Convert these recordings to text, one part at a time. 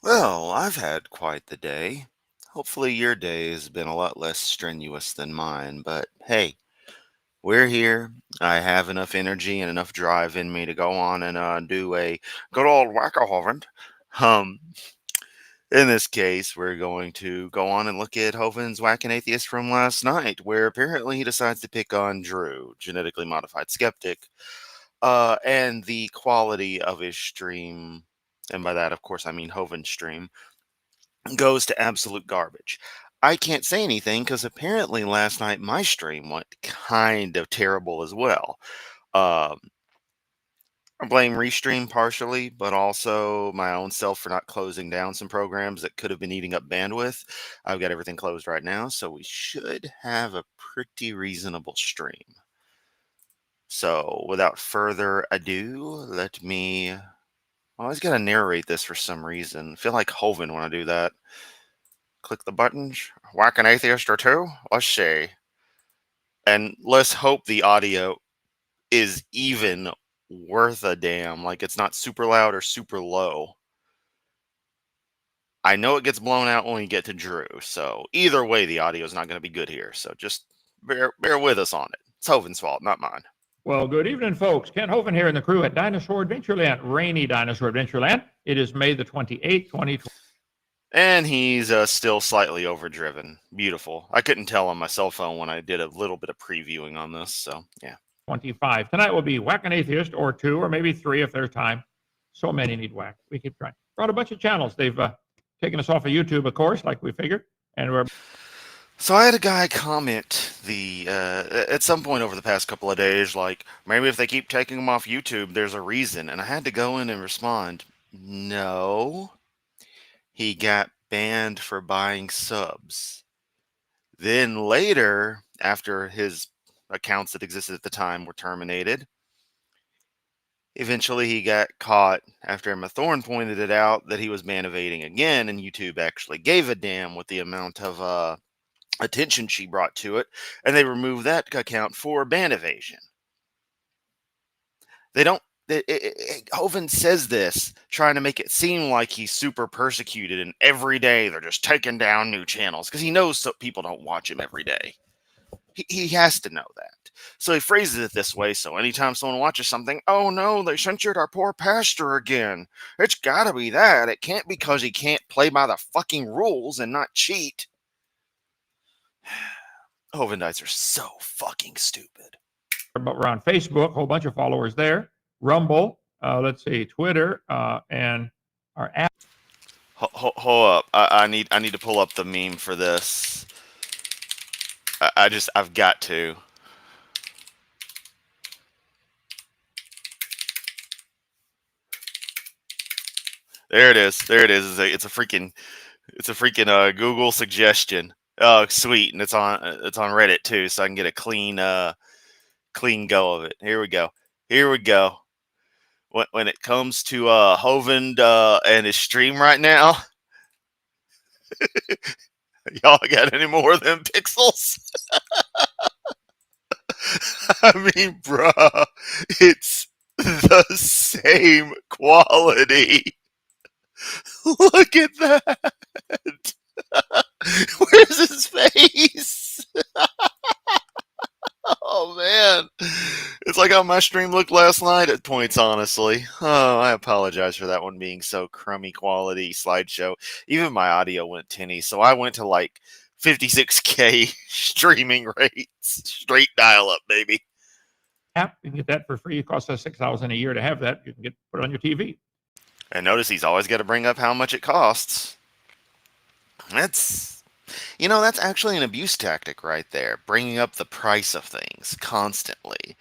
Well, I've had quite the day. Hopefully, your day has been a lot less strenuous than mine, but hey, we're here. I have enough energy and enough drive in me to go on and do a good old whack-a-hovent. Um, in this case, we're going to go on and look at Hoven's Whacking Atheist from last night, where apparently he decides to pick on Drew, genetically modified skeptic, and the quality of his stream. And by that, of course, I mean Hoven's stream goes to absolute garbage. I can't say anything because apparently last night my stream went kind of terrible as well. Um, I blame Restream partially, but also my own self for not closing down some programs that could have been eating up bandwidth. I've got everything closed right now, so we should have a pretty reasonable stream. So without further ado, let me. I always got to narrate this for some reason. I feel like Hoven when I do that. Click the buttons. Whack an atheist or two. Let's see. And let's hope the audio is even worth a damn. Like it's not super loud or super low. I know it gets blown out when we get to Drew. So either way, the audio is not going to be good here. So just bear with us on it. It's Hoven's fault, not mine. Well, good evening, folks. Ken Hovind here and the crew at Dinosaur Adventureland, rainy Dinosaur Adventureland. It is May the 28th, 2020. And he's still slightly overdriven. Beautiful. I couldn't tell on my cell phone when I did a little bit of previewing on this. So, yeah. 25. Tonight will be Whack an Atheist, or two, or maybe three if there's time. So many need whack. We keep trying. Brought a bunch of channels. They've taken us off of YouTube, of course, like we figured. And we're. So I had a guy comment at some point over the past couple of days, like maybe if they keep taking them off YouTube, there's a reason, and I had to go in and respond, no, he got banned for buying subs. Then later, after his accounts that existed at the time were terminated, eventually he got caught after Emma Thorne pointed it out that he was ban evading again, and YouTube actually gave a damn with the amount of attention she brought to it, and they removed that account for ban evasion. They don't. Hoven says this, trying to make it seem like he's super persecuted, and every day they're just taking down new channels because he knows so people don't watch him every day. He has to know that. So he phrases it this way. So anytime someone watches something, oh no, they censored our poor pastor again. It's gotta be that. It can't be because he can't play by the fucking rules and not cheat. Hovendites are so fucking stupid. But we're on Facebook, a whole bunch of followers there. Rumble, let's see, Twitter, and our app. Hold up. I need to pull up the meme for this. I've got to. There it is. There it is. It's a freaking Google suggestion. Oh, sweet, and it's on Reddit too, so I can get a clean go of it. Here we go. Here we go. When it comes to Hovend and his stream right now, y'all got any more of them pixels? I mean, bruh, it's the same quality. Look at that. Where's his face? Oh man, it's like how my stream looked last night at points. Honestly, oh, I apologize for that one being so crummy quality slideshow. Even my audio went tinny, so I went to like 56K streaming rates, straight dial up, baby. App, you can get that for free. It costs us $6,000 a year to have that. You can put it on your TV. And notice he's always got to bring up how much it costs. That's actually an abuse tactic right there, bringing up the price of things constantly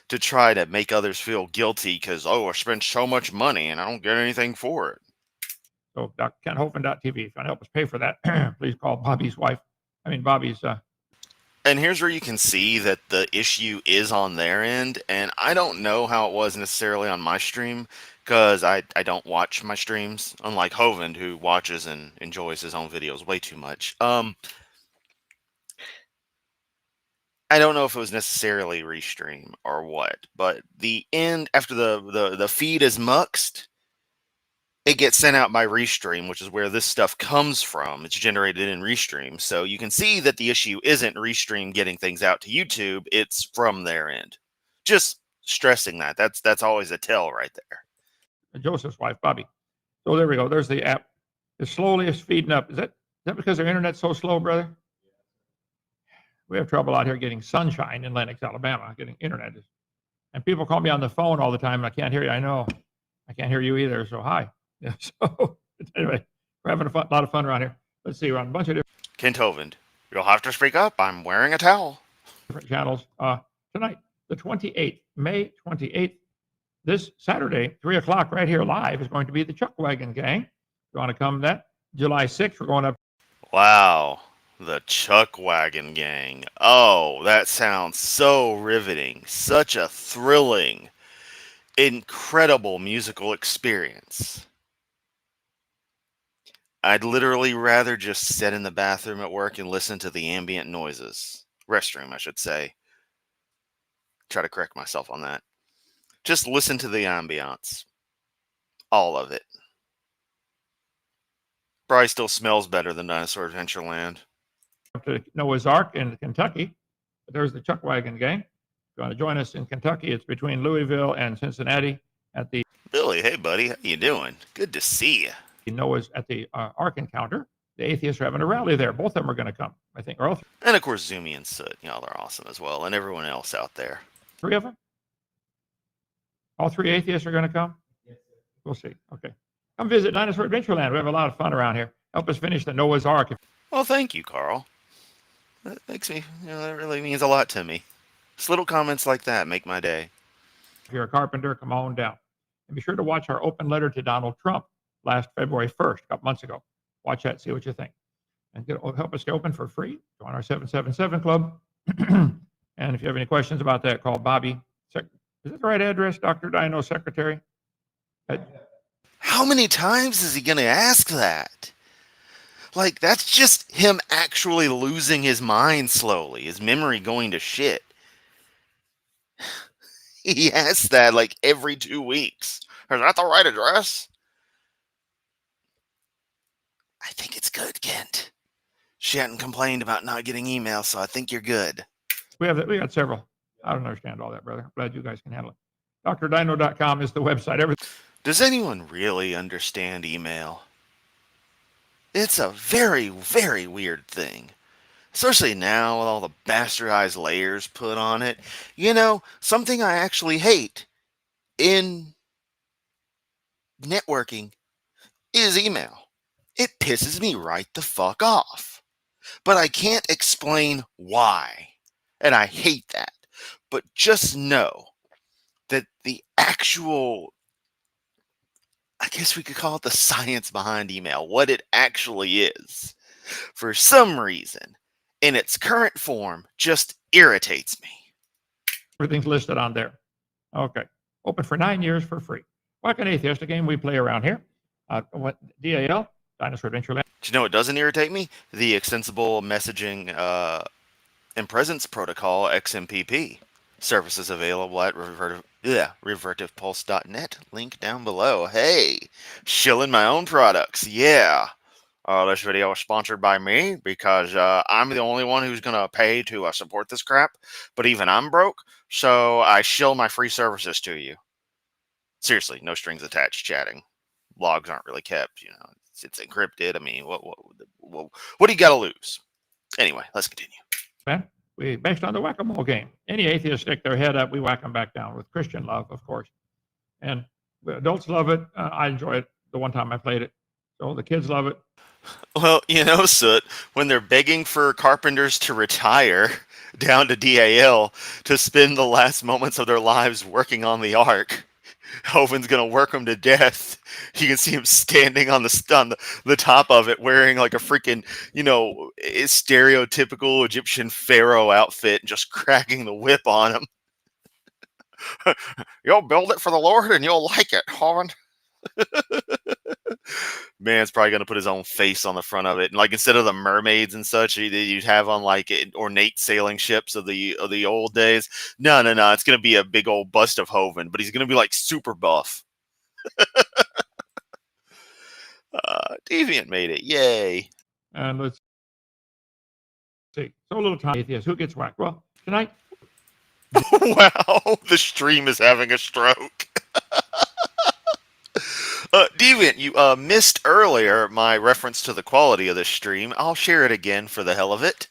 to try to make others feel guilty because, oh, I spent so much money and I don't get anything for it. So KenHofen.tv, if you want to help us pay for that, please call Bobby's wife. Bobby's. And here's where you can see that the issue is on their end, and I don't know how it was necessarily on my stream, because I don't watch my streams, unlike Hovend, who watches and enjoys his own videos way too much. I don't know if it was necessarily restream or what, but the end, after the feed is muxed, it gets sent out by Restream, which is where this stuff comes from. It's generated in Restream. So you can see that the issue isn't Restream getting things out to YouTube, it's from their end. Just stressing that. That's always a tell right there. Joseph's wife, Bobby. So there we go. There's the app. It's slowly speeding up. Is that because their internet's so slow, brother? We have trouble out here getting sunshine in Lenox, Alabama, getting internet. And people call me on the phone all the time. I can't hear you. I know. I can't hear you either. So hi. Yeah, so anyway, we're having a lot of fun around here. Let's see. We're on a bunch of Kent Hovind, you'll have to speak up. I'm wearing a towel. different channels. Tonight, the 28th, May 28th, this Saturday, 3 o'clock right here live is going to be the Chuck Wagon Gang. If you want to come that. July 6th, we're going up. Wow. The Chuck Wagon Gang. Oh, that sounds so riveting. Such a thrilling, incredible musical experience. I'd literally rather just sit in the bathroom at work and listen to the ambient noises. Restroom, I should say. Try to correct myself on that. Just listen to the ambiance. All of it. Probably still smells better than Dinosaur Adventureland. To Noah's Ark in Kentucky. But there's the Chuck Wagon Gang. If you want to join us in Kentucky, it's between Louisville and Cincinnati at the Billy, hey buddy, how you doing? Good to see you. Noah's at the Ark Encounter. The Atheists are having a rally there. Both of them are going to come, I think. Or all And of course, Zoomy and Soot. Y'all are awesome as well. And everyone else out there. three of them? All three atheists are going to come? We'll see. Okay. Come visit Dinosaur Adventureland. We have a lot of fun around here. Help us finish the Noah's Ark. Well, thank you, Carl. That makes me, that really means a lot to me. Just little comments like that make my day. If you're a carpenter, come on down. And be sure to watch our open letter to Donald Trump last February 1st, a couple months ago. Watch that, see what you think. And help us stay open for free. Join our 777 Club. And if you have any questions about that, call Bobby. Is that the right address, Dr. Dino Secretary? How many times is he going to ask that? Like, that's just him actually losing his mind slowly, his memory going to shit. He asks that like every 2 weeks. Is that the right address? I think it's good, Kent. She hadn't complained about not getting email, so I think you're good. We got several. I don't understand all that, brother. I'm glad you guys can handle it. DrDino.com is the website. Does anyone really understand email? It's a very, very weird thing. Especially now with all the bastardized layers put on it. You know, something I actually hate in networking is email. It pisses me right the fuck off. But I can't explain why. And I hate that. But just know that the actual, I guess we could call it the science behind email, what it actually is, for some reason, in its current form, just irritates me. Everything's listed on there. Okay. Open for 9 years for free. Like an Atheist, a game we play around here. DAL, Dinosaur Adventureland. Do you know what doesn't irritate me? The extensible messaging and presence protocol, XMPP. Services available at revertivepulse.net. Link down below. Hey, shilling my own products. Yeah. This video is sponsored by me because I'm the only one who's going to pay to support this crap. But even I'm broke, so I shill my free services to you. Seriously, no strings attached chatting. Logs aren't really kept, you know. It's encrypted. I mean, what do you got to lose? Anyway, let's continue. Man, based on the whack-a-mole game. Any atheist stick their head up, we whack them back down with Christian love, of course. And adults love it. I enjoy it the one time I played it. So the kids love it. Well, you know, Soot, when they're begging for carpenters to retire down to DAL to spend the last moments of their lives working on the Ark, Hoven's gonna work them to death. You can see him standing on the top of it, wearing like a freaking, you know, stereotypical Egyptian pharaoh outfit, and just cracking the whip on him. You'll build it for the Lord, and you'll like it, Hoven. Man's probably gonna put his own face on the front of it, and like instead of the mermaids and such that you'd have on like ornate sailing ships of the old days, no, it's gonna be a big old bust of Hoven, but he's gonna be like super buff. Deviant made it. Yay. And let's see. So a little time atheist. Who gets whacked? Well, tonight. Wow, the stream is having a stroke. Deviant, you missed earlier my reference to the quality of this stream. I'll share it again for the hell of it.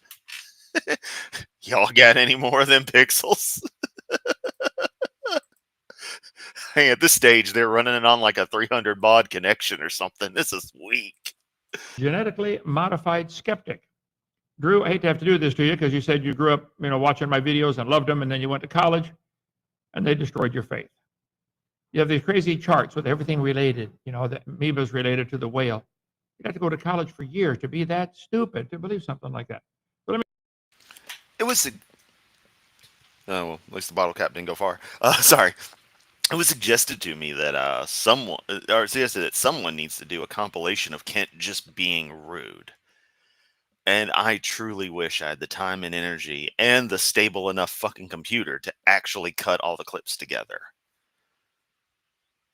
Y'all got any more of them pixels? Hey, at this stage, they're running it on like a 300 baud connection or something. This is weak. Genetically modified skeptic. Drew, I hate to have to do this to you because you said you grew up, watching my videos and loved them, and then you went to college, and they destroyed your faith. You have these crazy charts with everything related. The amoeba's related to the whale. You'd have to go to college for years to be that stupid to believe something like that. But It was. Oh, well, at least the bottle cap didn't go far. Sorry. It was suggested to me that someone needs to do a compilation of Kent just being rude. And I truly wish I had the time and energy and the stable enough fucking computer to actually cut all the clips together.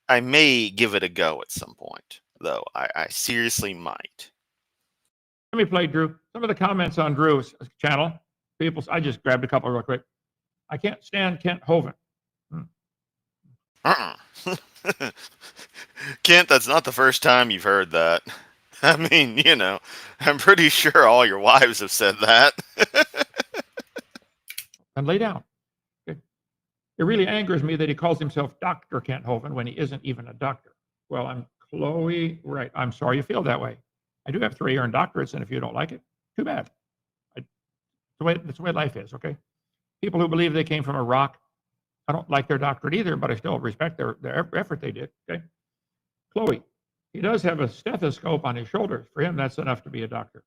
I may give it a go at some point, though. I seriously might. let me play Drew. Some of the comments on Drew's channel. I just grabbed a couple real quick. I can't stand Kent Hovind. Kent, that's not the first time you've heard that. I mean, I'm pretty sure all your wives have said that. And lay down. Okay. It really angers me that he calls himself Dr. Kent Hovind when he isn't even a doctor. Well, I'm Chloe. Right. I'm sorry you feel that way. I do have 3 earned doctorates, and if you don't like it, too bad. That's the way life is, okay? People who believe they came from a rock, I don't like their doctorate either, but I still respect their effort they did, okay? Chloe, he does have a stethoscope on his shoulders. For him, that's enough to be a doctor.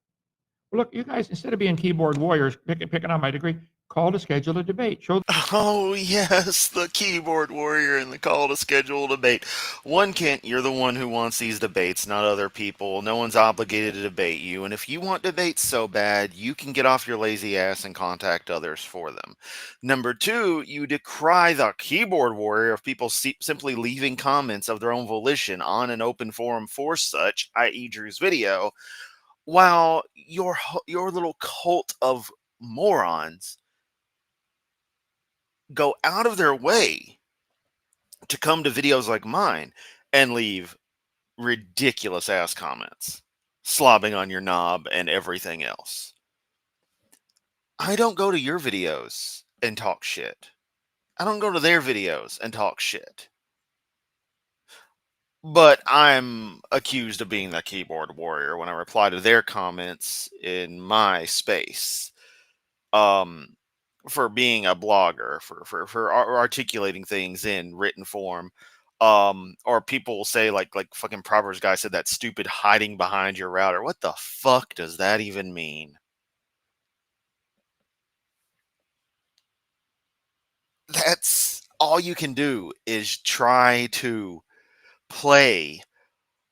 Well, look, you guys, instead of being keyboard warriors, picking on my degree, call to schedule a debate. Show Oh, yes, the keyboard warrior and the call to schedule a debate. One, Kent, you're the one who wants these debates, not other people. No one's obligated to debate you. And if you want debates so bad, you can get off your lazy ass and contact others for them. Number 2, you decry the keyboard warrior of people simply leaving comments of their own volition on an open forum for such, i.e. Drew's video, while your little cult of morons go out of their way to come to videos like mine and leave ridiculous ass comments, slobbing on your knob and everything else. I don't go to your videos and talk shit. I don't go to their videos and talk shit. But I'm accused of being the keyboard warrior when I reply to their comments in my space. For being a blogger, for articulating things in written form, or people will say like fucking Proverbs guy said that stupid hiding behind your router. What the fuck does that even mean? That's all you can do is try to play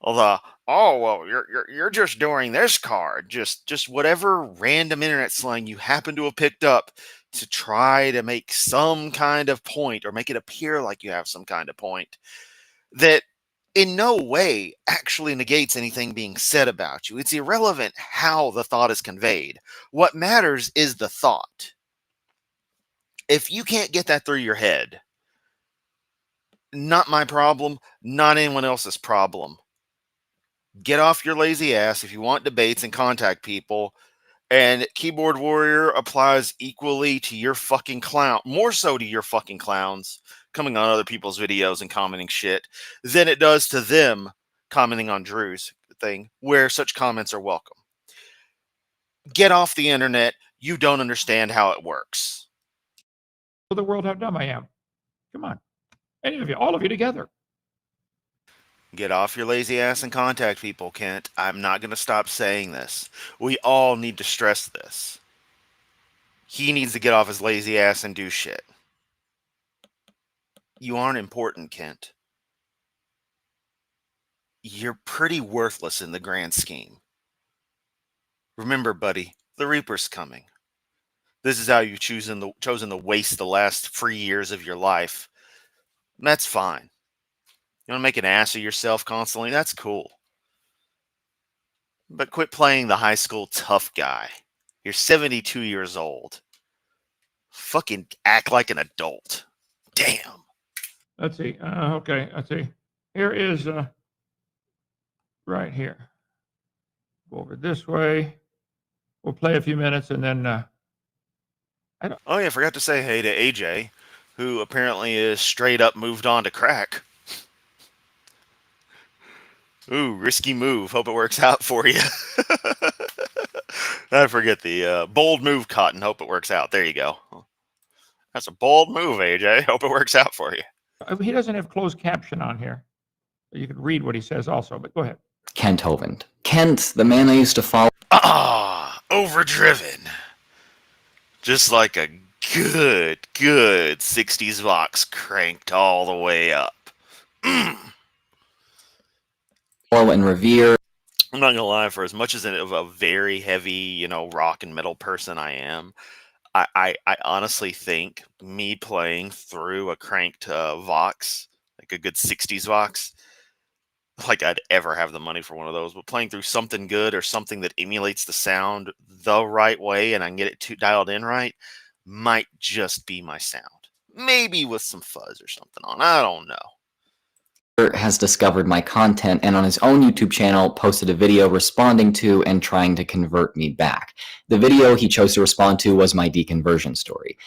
the well you're just doing this card, just whatever random internet slang you happen to have picked up to try to make some kind of point or make it appear like you have some kind of point that in no way actually negates anything being said about you. It's irrelevant how the thought is conveyed. What matters is the thought. If you can't get that through your head, not my problem, not anyone else's problem. Get off your lazy ass if you want debates and contact people. And keyboard warrior applies equally to your fucking clown, more so to your fucking clowns coming on other people's videos and commenting shit than it does to them commenting on Drew's thing, where such comments are welcome. Get off the internet. You don't understand how it works. the world how dumb I am. Come on. Any of you, all of you together. Get off your lazy ass and contact people, Kent. I'm not going to stop saying this. We all need to stress this. He needs to get off his lazy ass and do shit. You aren't important, Kent. You're pretty worthless in the grand scheme. Remember, buddy, the Reaper's coming. This is how you've chosen to waste the last 3 years of your life. That's fine. You want to make an ass of yourself constantly? That's cool. But quit playing the high school tough guy. You're 72 years old. Fucking act like an adult. Damn. Let's see. Okay, let's see. Here is right here. Go over this way. We'll play a few minutes and then I don't. Oh, yeah, I forgot to say hey to AJ, who apparently is straight up moved on to crack. Ooh, risky move. Hope it works out for you. I forget the bold move, Cotton. Hope it works out. There you go. That's a bold move, AJ. Hope it works out for you. He doesn't have closed caption on here. You can read what he says also, but go ahead. Kent Hovind. Kent, the man I used to follow. Ah, overdriven. Just like a good 60s box cranked all the way up. And revere. I'm not gonna lie, for as much as a very heavy, rock and metal person I am, I honestly think me playing through a cranked Vox, like a good 60s Vox, like I'd ever have the money for one of those, but playing through something good or something that emulates the sound the right way and I can get it dialed in right, might just be my sound. Maybe with some fuzz or something on. I don't know. Has discovered my content and on his own YouTube channel posted a video responding to and trying to convert me back. The video he chose to respond to was my deconversion story.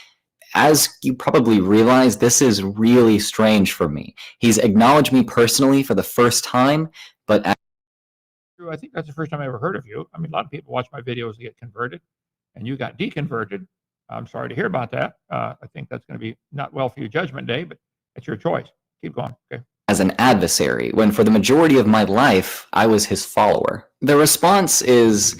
As you probably realize, this is really strange for me. He's acknowledged me personally for the first time, but I think that's the first time I ever heard of you. I mean, a lot of people watch my videos to get converted, and you got deconverted. I'm sorry to hear about that. I think that's going to be not well for you Judgment Day, but it's your choice. Keep going. Okay. As an adversary, when for the majority of my life, I was his follower. The response is,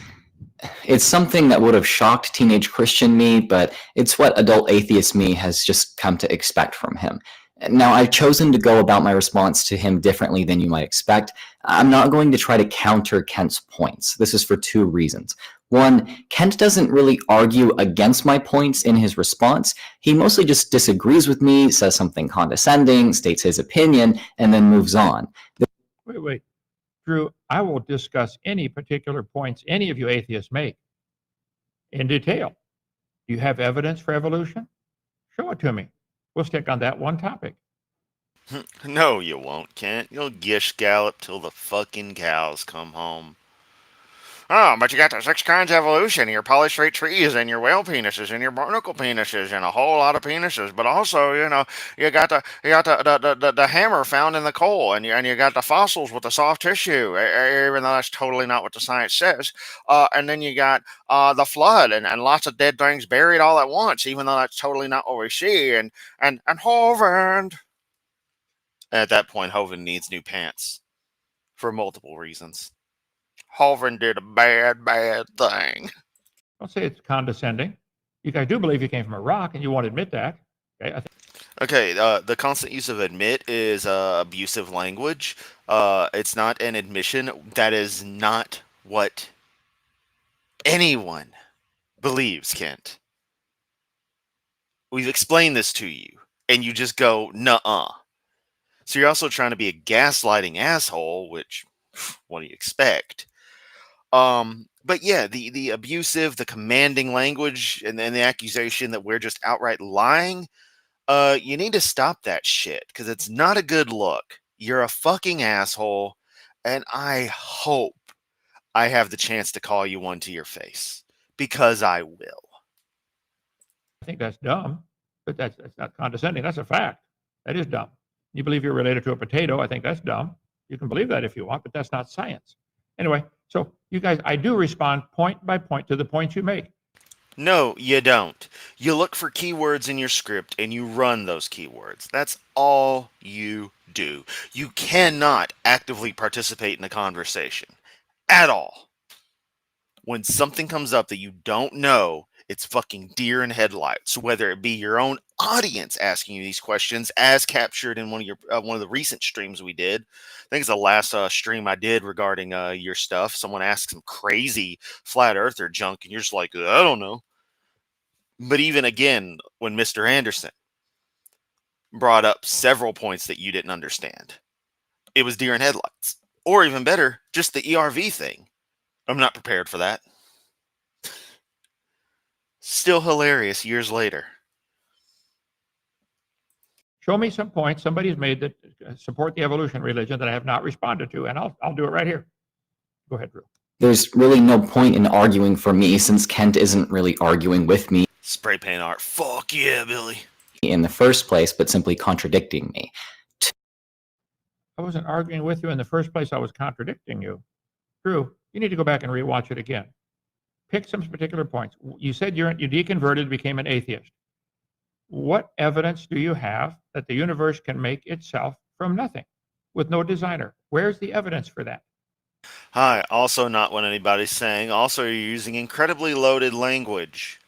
it's something that would have shocked teenage Christian me, but it's what adult atheist me has just come to expect from him. Now, I've chosen to go about my response to him differently than you might expect. I'm not going to try to counter Kent's points. This is for two reasons. One, Kent doesn't really argue against my points in his response. He mostly just disagrees with me, says something condescending, states his opinion, and then moves on. Wait. Drew, I will discuss any particular points any of you atheists make in detail. Do you have evidence for evolution? Show it to me. We'll stick on that one topic. No, you won't, Kent. You'll gish gallop till the fucking cows come home. Oh, but you got the 6 kinds of evolution, your polystrate trees, and your whale penises, and your barnacle penises, and a whole lot of penises. But also, you got the hammer found in the coal, and you got the fossils with the soft tissue, even though that's totally not what the science says. And then you got the flood, and lots of dead things buried all at once, even though that's totally not what we see. And Hovind. At that point, Hovind needs new pants for multiple reasons. Hovind did a bad thing. Don't say it's condescending. You guys do believe you came from a rock, and you won't admit that. Okay, the constant use of admit is abusive language. It's not an admission. That is not what anyone believes, Kent. We've explained this to you, and you just go, nuh-uh. So you're also trying to be a gaslighting asshole, which, what do you expect? But yeah, the abusive, the commanding language, and then the accusation that we're just outright lying, you need to stop that shit, because it's not a good look. You're a fucking asshole, and I hope I have the chance to call you one to your face, because I will. I think that's dumb, but that's not condescending. That's a fact. That is dumb. You believe you're related to a potato. I think that's dumb. You can believe that if you want, but that's not science. Anyway, so you guys, I do respond point by point to the points you make. No, you don't. You look for keywords in your script and you run those keywords. That's all you do. You cannot actively participate in a conversation at all. When something comes up that you don't know, it's fucking deer in headlights. Whether it be your own audience asking you these questions, as captured in one of the recent streams we did. I think it's the last stream I did regarding your stuff. Someone asked some crazy flat earther junk, and you're just like, I don't know. But even again, when Mr. Anderson brought up several points that you didn't understand, it was deer in headlights. Or even better, just the ERV thing. I'm not prepared for that. Still hilarious years later. Show me some points somebody's made that support the evolution religion that I have not responded to, and I'll do it right here. Go ahead, Drew. There's really no point in arguing for me since Kent isn't really arguing with me Spray paint art. Fuck yeah, Billy. in the first place, but simply contradicting me. I wasn't arguing with you in the first place. I was contradicting you. Drew, you need to go back and rewatch it again. Pick some particular points. You said you deconverted, became an atheist. What evidence do you have that the universe can make itself from nothing with no designer? Where's the evidence for that? Hi, also not what anybody's saying. Also, you're using incredibly loaded language.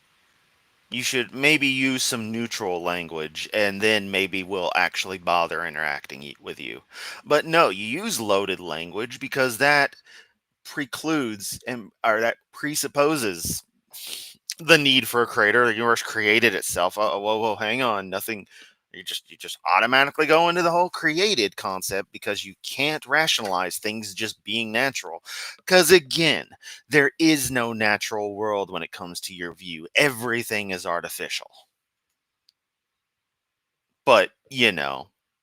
You should maybe use some neutral language, and then maybe we'll actually bother interacting with you. But no, you use loaded language because that precludes or that presupposes the need for a creator. The universe created itself. Whoa, hang on. Nothing. You just automatically go into the whole created concept because you can't rationalize things just being natural. Because again, there is no natural world when it comes to your view. Everything is artificial. But,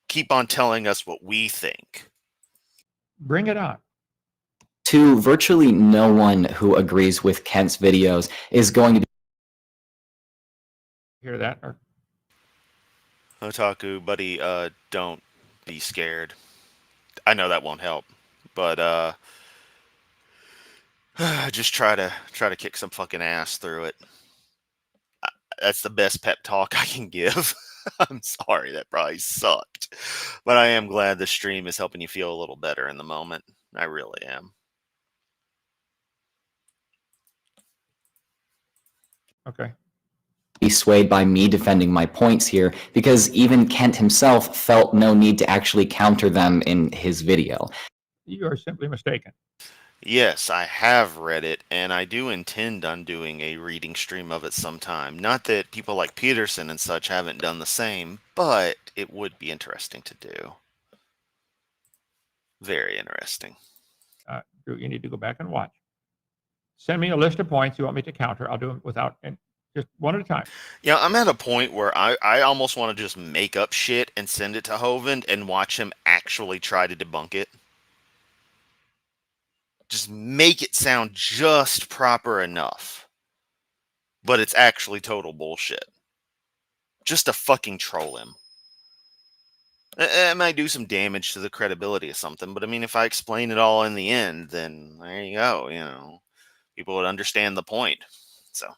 keep on telling us what we think. Bring it on. To virtually no one who agrees with Kent's videos is going to be Hear that? Or Otaku, buddy, don't be scared. I know that won't help, but just try to kick some fucking ass through it. That's the best pep talk I can give. I'm sorry, that probably sucked, but I am glad the stream is helping you feel a little better in the moment. I really am. okay. be swayed by me defending my points here because even Kent himself felt no need to actually counter them in his video. You are simply mistaken. Yes, I have read it, and I do intend on doing a reading stream of it sometime. Not that people like Peterson and such haven't done the same, but it would be interesting to do. Very interesting. Drew, you need to go back and watch. Send me a list of points you want me to counter. I'll do them without, and just one at a time. Yeah, I'm at a point where I almost want to just make up shit and send it to Hovind and watch him actually try to debunk it. Just make it sound just proper enough. But it's actually total bullshit. Just to fucking troll him. It might do some damage to the credibility of something, but I mean, if I explain it all in the end, then there you go, people would understand the point. So,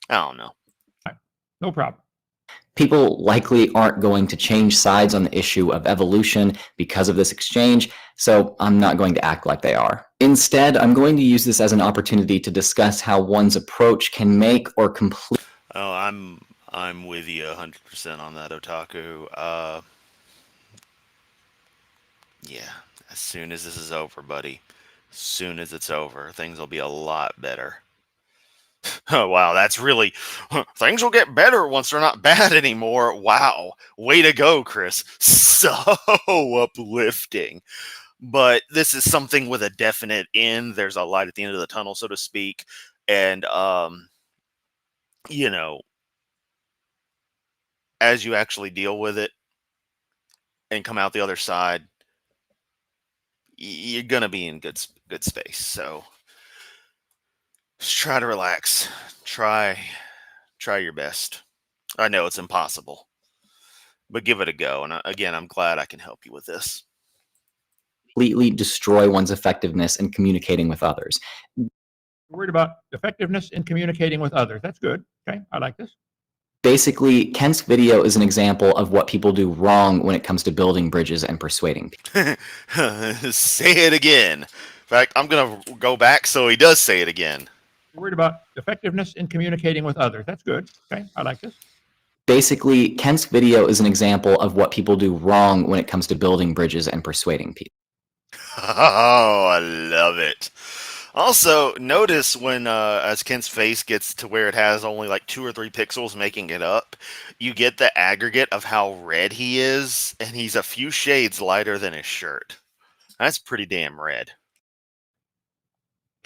I don't know. No problem. People likely aren't going to change sides on the issue of evolution because of this exchange, so I'm not going to act like they are. Instead, I'm going to use this as an opportunity to discuss how one's approach can make or complete. Oh, I'm with you 100% on that, Otaku. Yeah, as soon as this is over, buddy. As soon as it's over, things will be a lot better. Oh, wow, that's really... Things will get better once they're not bad anymore. Wow. Way to go, Chris. So uplifting. But this is something with a definite end. There's a light at the end of the tunnel, so to speak. And, as you actually deal with it and come out the other side, you're going to be in good space. So just try to relax. Try your best. I know it's impossible, but give it a go. And again, I'm glad I can help you with this. Completely destroy one's effectiveness in communicating with others. You're worried about effectiveness in communicating with others. That's good. Okay, I like this. Basically, Kent's video is an example of what people do wrong when it comes to building bridges and persuading people. Say it again. In fact, I'm going to go back so he does say it again. You're worried about effectiveness in communicating with others. That's good. Okay, I like this. Basically, Kent's video is an example of what people do wrong when it comes to building bridges and persuading people. Oh, I love it. Also, notice when as Kent's face gets to where it has only like 2 or 3 pixels making it up, you get the aggregate of how red he is, and he's a few shades lighter than his shirt. That's pretty damn red.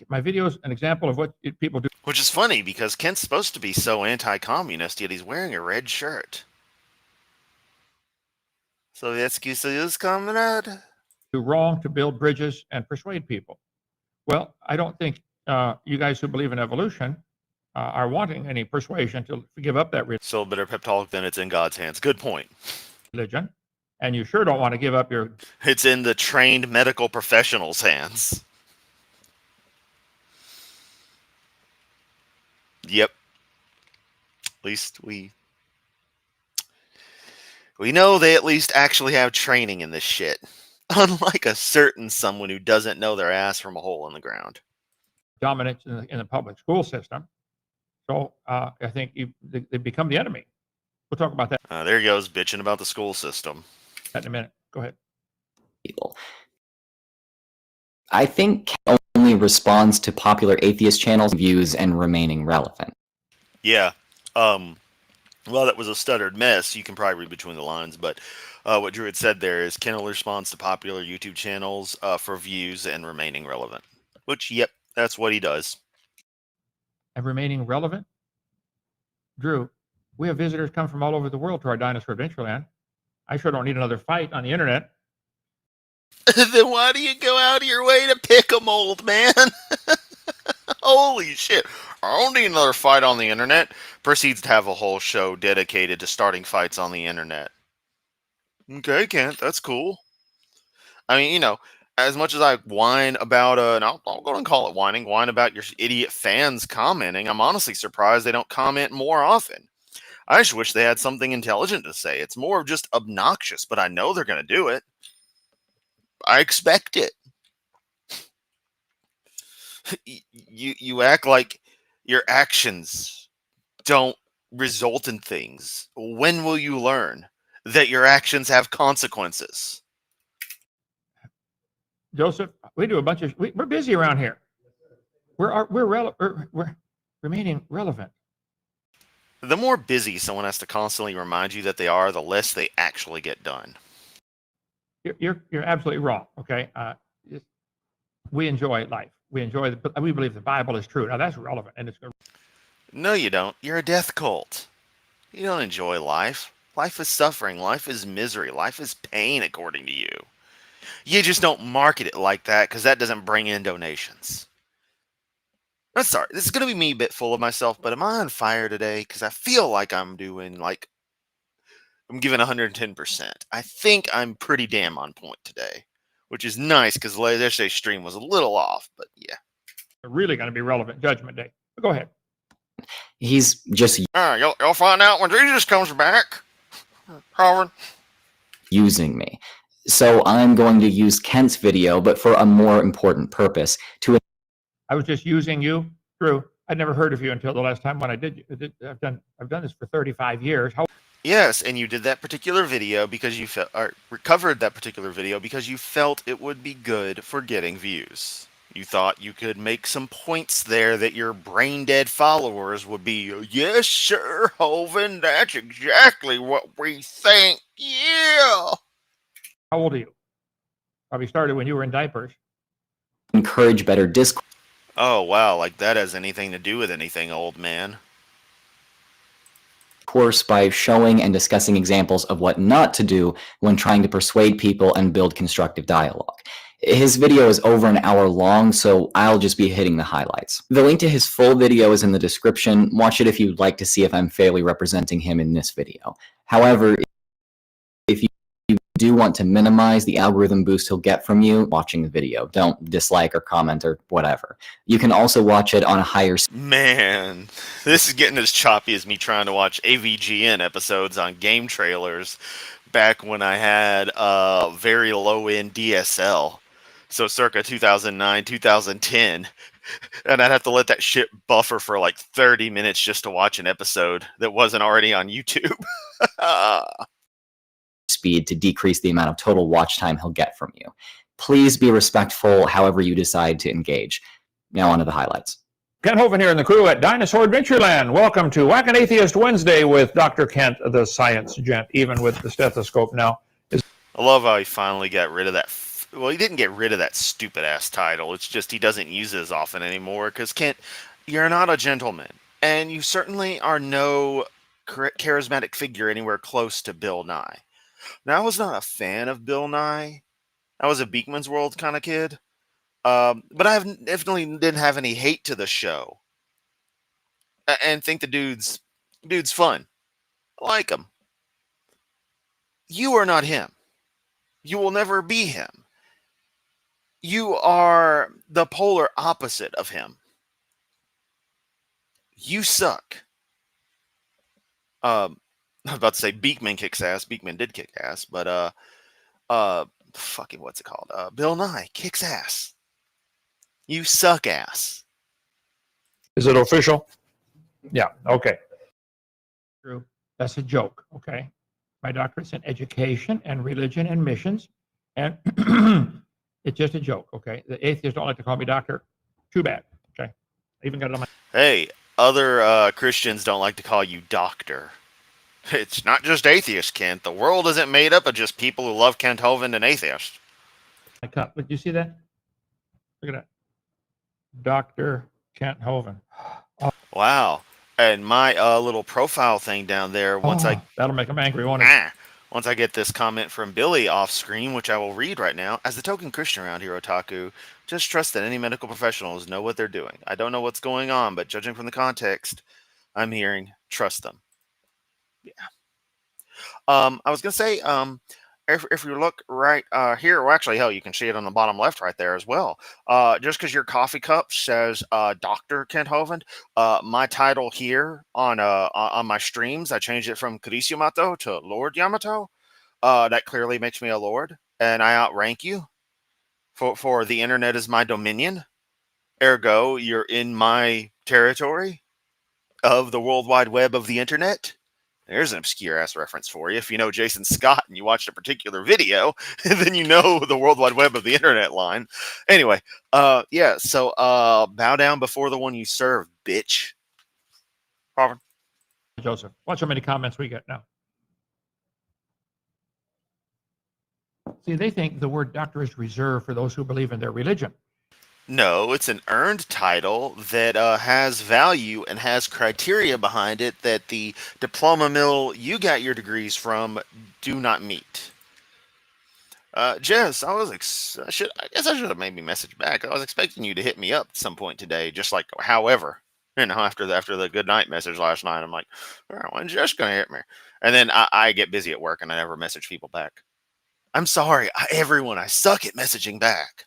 My video is an example of what people do. Which is funny because Kent's supposed to be so anti-communist, yet he's wearing a red shirt. So the excuses, comrade. Do wrong to build bridges and persuade people. Well, I don't think you guys who believe in evolution are wanting any persuasion to give up that So better pep talk than it's in God's hands. Good point. religion, and you sure don't want to give up your. It's in the trained medical professionals' hands. Yep. At least we know they at least actually have training in this shit. Unlike a certain someone who doesn't know their ass from a hole in the ground. Dominance in the public school system. So I think they become the enemy. We'll talk about that There he goes, bitching about the school system. in a minute. Go ahead. People. I think Ken only responds to popular atheist channels' views and remaining relevant. Yeah. Well, that was a stuttered mess. You can probably read between the lines, but what Drew had said there is Ken only responds to popular YouTube channels for views and remaining relevant. Which, yep, that's what he does. And remaining relevant. Drew, we have visitors come from all over the world to our Dinosaur Adventureland. I sure don't need another fight on the internet. Then why do you go out of your way to pick 'em, old man? Holy shit. I don't need another fight on the internet. Proceeds to have a whole show dedicated to starting fights on the internet. Okay, Kent, that's cool. I mean, as much as I whine about, and I'll go and call it whine about your idiot fans commenting, I'm honestly surprised they don't comment more often. I just wish they had something intelligent to say. It's more of just obnoxious, but I know they're going to do it. I expect it. You act like your actions don't result in things. When will you learn that your actions have consequences? Joseph, we do a bunch of. We're busy around here. We're remaining relevant. The more busy someone has to constantly remind you that they are, the less they actually get done. You're absolutely wrong. Okay, we enjoy life. We believe the Bible is true. Now that's relevant, and it's. No, you don't. You're a death cult. You don't enjoy life. Life is suffering. Life is misery. Life is pain, according to you. You just don't market it like that because that doesn't bring in donations. I'm sorry. This is going to be me a bit full of myself, but am I on fire today? Because I feel like I'm giving 110%. I think I'm pretty damn on point today, which is nice because yesterday's stream was a little off, but yeah. Really going to be relevant Judgment Day. Go ahead. He's just You'll find out when Jesus comes back, Howard. using me. So I'm going to use Kent's video, but for a more important purpose, to I was just using you, Drew. I'd never heard of you until the last time when I did. I've done this for 35 years. Yes, and you did that particular video because you recovered that particular video because you felt it would be good for getting views. You thought you could make some points there that your brain-dead followers would be, yes, sir, Hovind, that's exactly what we think, yeah. How old are you? Probably started when you were in diapers. encourage better discourse. Oh, wow, like that has anything to do with anything, old man. By showing and discussing examples of what not to do when trying to persuade people and build constructive dialogue. His video is over an hour long, so I'll just be hitting the highlights. The link to his full video is in the description. Watch it if you'd like to see if I'm fairly representing him in this video. However, if you do want to minimize the algorithm boost he'll get from you watching the video, don't dislike or comment or whatever. You can also watch it on a higher speed. Man, this is getting as choppy as me trying to watch AVGN episodes on game trailers back when I had a very low-end DSL. So circa 2009, 2010. And I'd have to let that shit buffer for like 30 minutes just to watch an episode that wasn't already on YouTube. Speed to decrease the amount of total watch time he'll get from you. Please be respectful however you decide to engage. Now on to the highlights. Kent Hovind here and the crew at Dinosaur Adventureland. Welcome to Whack an Atheist Wednesday with Dr. Kent, the science gent, even with the stethoscope now. I love how he finally got rid of that Well, he didn't get rid of that stupid ass title. It's just he doesn't use it as often anymore. Because Kent, you're not a gentleman, and you certainly are no charismatic figure anywhere close to Bill Nye. Now, I was not a fan of Bill Nye. I was a Beekman's World kind of kid. But definitely didn't have any hate to the show, and think the dude's fun. I like him. You are not him. You will never be him. You are the polar opposite of him. You suck. I was about to say Beekman kicks ass. Beekman did kick ass, but fucking what's it called? Bill Nye kicks ass. You suck ass. Is it official? Yeah. Okay. True. That's a joke. Okay. My doctorate's in education and religion and missions, and it's just a joke. Okay. The atheists don't like to call me doctor. Too bad. Okay. I even got it on my. Hey, other Christians don't like to call you doctor. It's not just atheists, Kent. The world isn't made up of just people who love Kent Hovind and atheists. My cup. Look, you see that? Look at that. Dr. Kent Hovind. Wow. And my little profile thing down there, that'll make him angry, won't it? Once I get this comment from Billy off screen, which I will read right now, as the token Christian around here, Otaku, just trust that any medical professionals know what they're doing. I don't know what's going on, but judging from the context I'm hearing, trust them. Yeah. I was gonna say, if you look right here, well, actually, hell, you can see it on the bottom left right there as well. Just because your coffee cup says Dr. Kent Hovind, my title here on my streams, I changed it from Chris Yamato to Lord Yamato. That clearly makes me a lord, and I outrank you. For the internet is my dominion. Ergo, you're in my territory of the World Wide Web of the internet. There's an obscure ass reference for you. If you know Jason Scott and you watched a particular video, then you know the World Wide Web of the internet line. Anyway, yeah, so bow down before the one you serve, bitch. Robin. Joseph, watch how many comments we get now. See, they think the word doctor is reserved for those who believe in their religion. No, it's an earned title that has value and has criteria behind it that the diploma mill you got your degrees from do not meet. Jess, I guess I should have maybe messaged back. I was expecting you to hit me up at some point today, just like however, after the good night message last night. I'm like, all right, when's Jess gonna hit me? And then I get busy at work and I never message people back. I'm sorry, everyone. I suck at messaging back.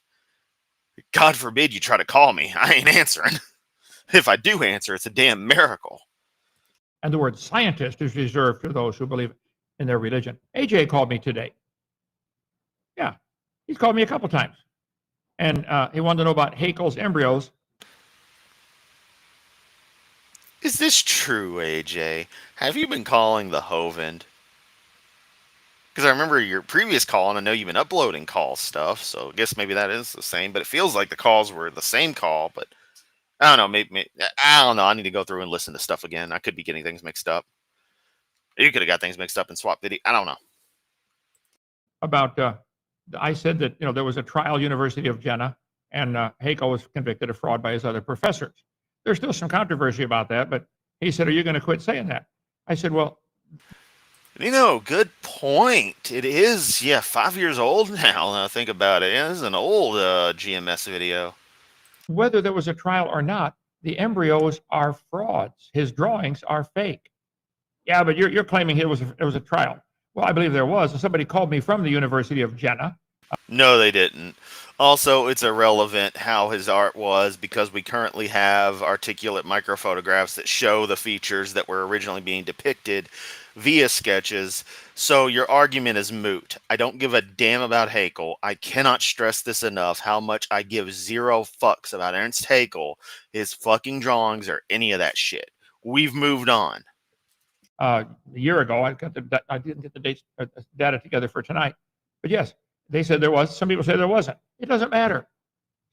God forbid you try to call me. I ain't answering. If I do answer, it's a damn miracle. And the word scientist is reserved for those who believe in their religion. AJ called me today. Yeah, he's called me a couple times. And he wanted to know about Haeckel's embryos. Is this true, AJ? Have you been calling the Hovind? Because I remember your previous call, and I know you've been uploading call stuff, so I guess maybe that is the same. But it feels like the calls were the same call, but I don't know. Maybe I don't know. I need to go through and listen to stuff again. I could be getting things mixed up. You could have got things mixed up in swap video. I don't know. About I said that there was a trial, University of Jena, and Haeckel was convicted of fraud by his other professors. There's still some controversy about that, but he said, "Are you going to quit saying that?" I said, "Well." Good point. It is, 5 years old now. Now I think about it. Yeah, this is an old GMS video. Whether there was a trial or not, the embryos are frauds. His drawings are fake. Yeah, but you're claiming it was a trial. Well, I believe there was. Somebody called me from the University of Jena. No, they didn't. Also, it's irrelevant how his art was because we currently have articulate microphotographs that show the features that were originally being depicted via sketches, so your argument is moot. I don't give a damn about Haeckel. I cannot stress this enough how much I give zero fucks about Ernst Haeckel, his fucking drawings, or any of that shit. We've moved on. A year ago, I didn't get the data together for tonight, but yes, they said there was. Some people say there wasn't. It doesn't matter.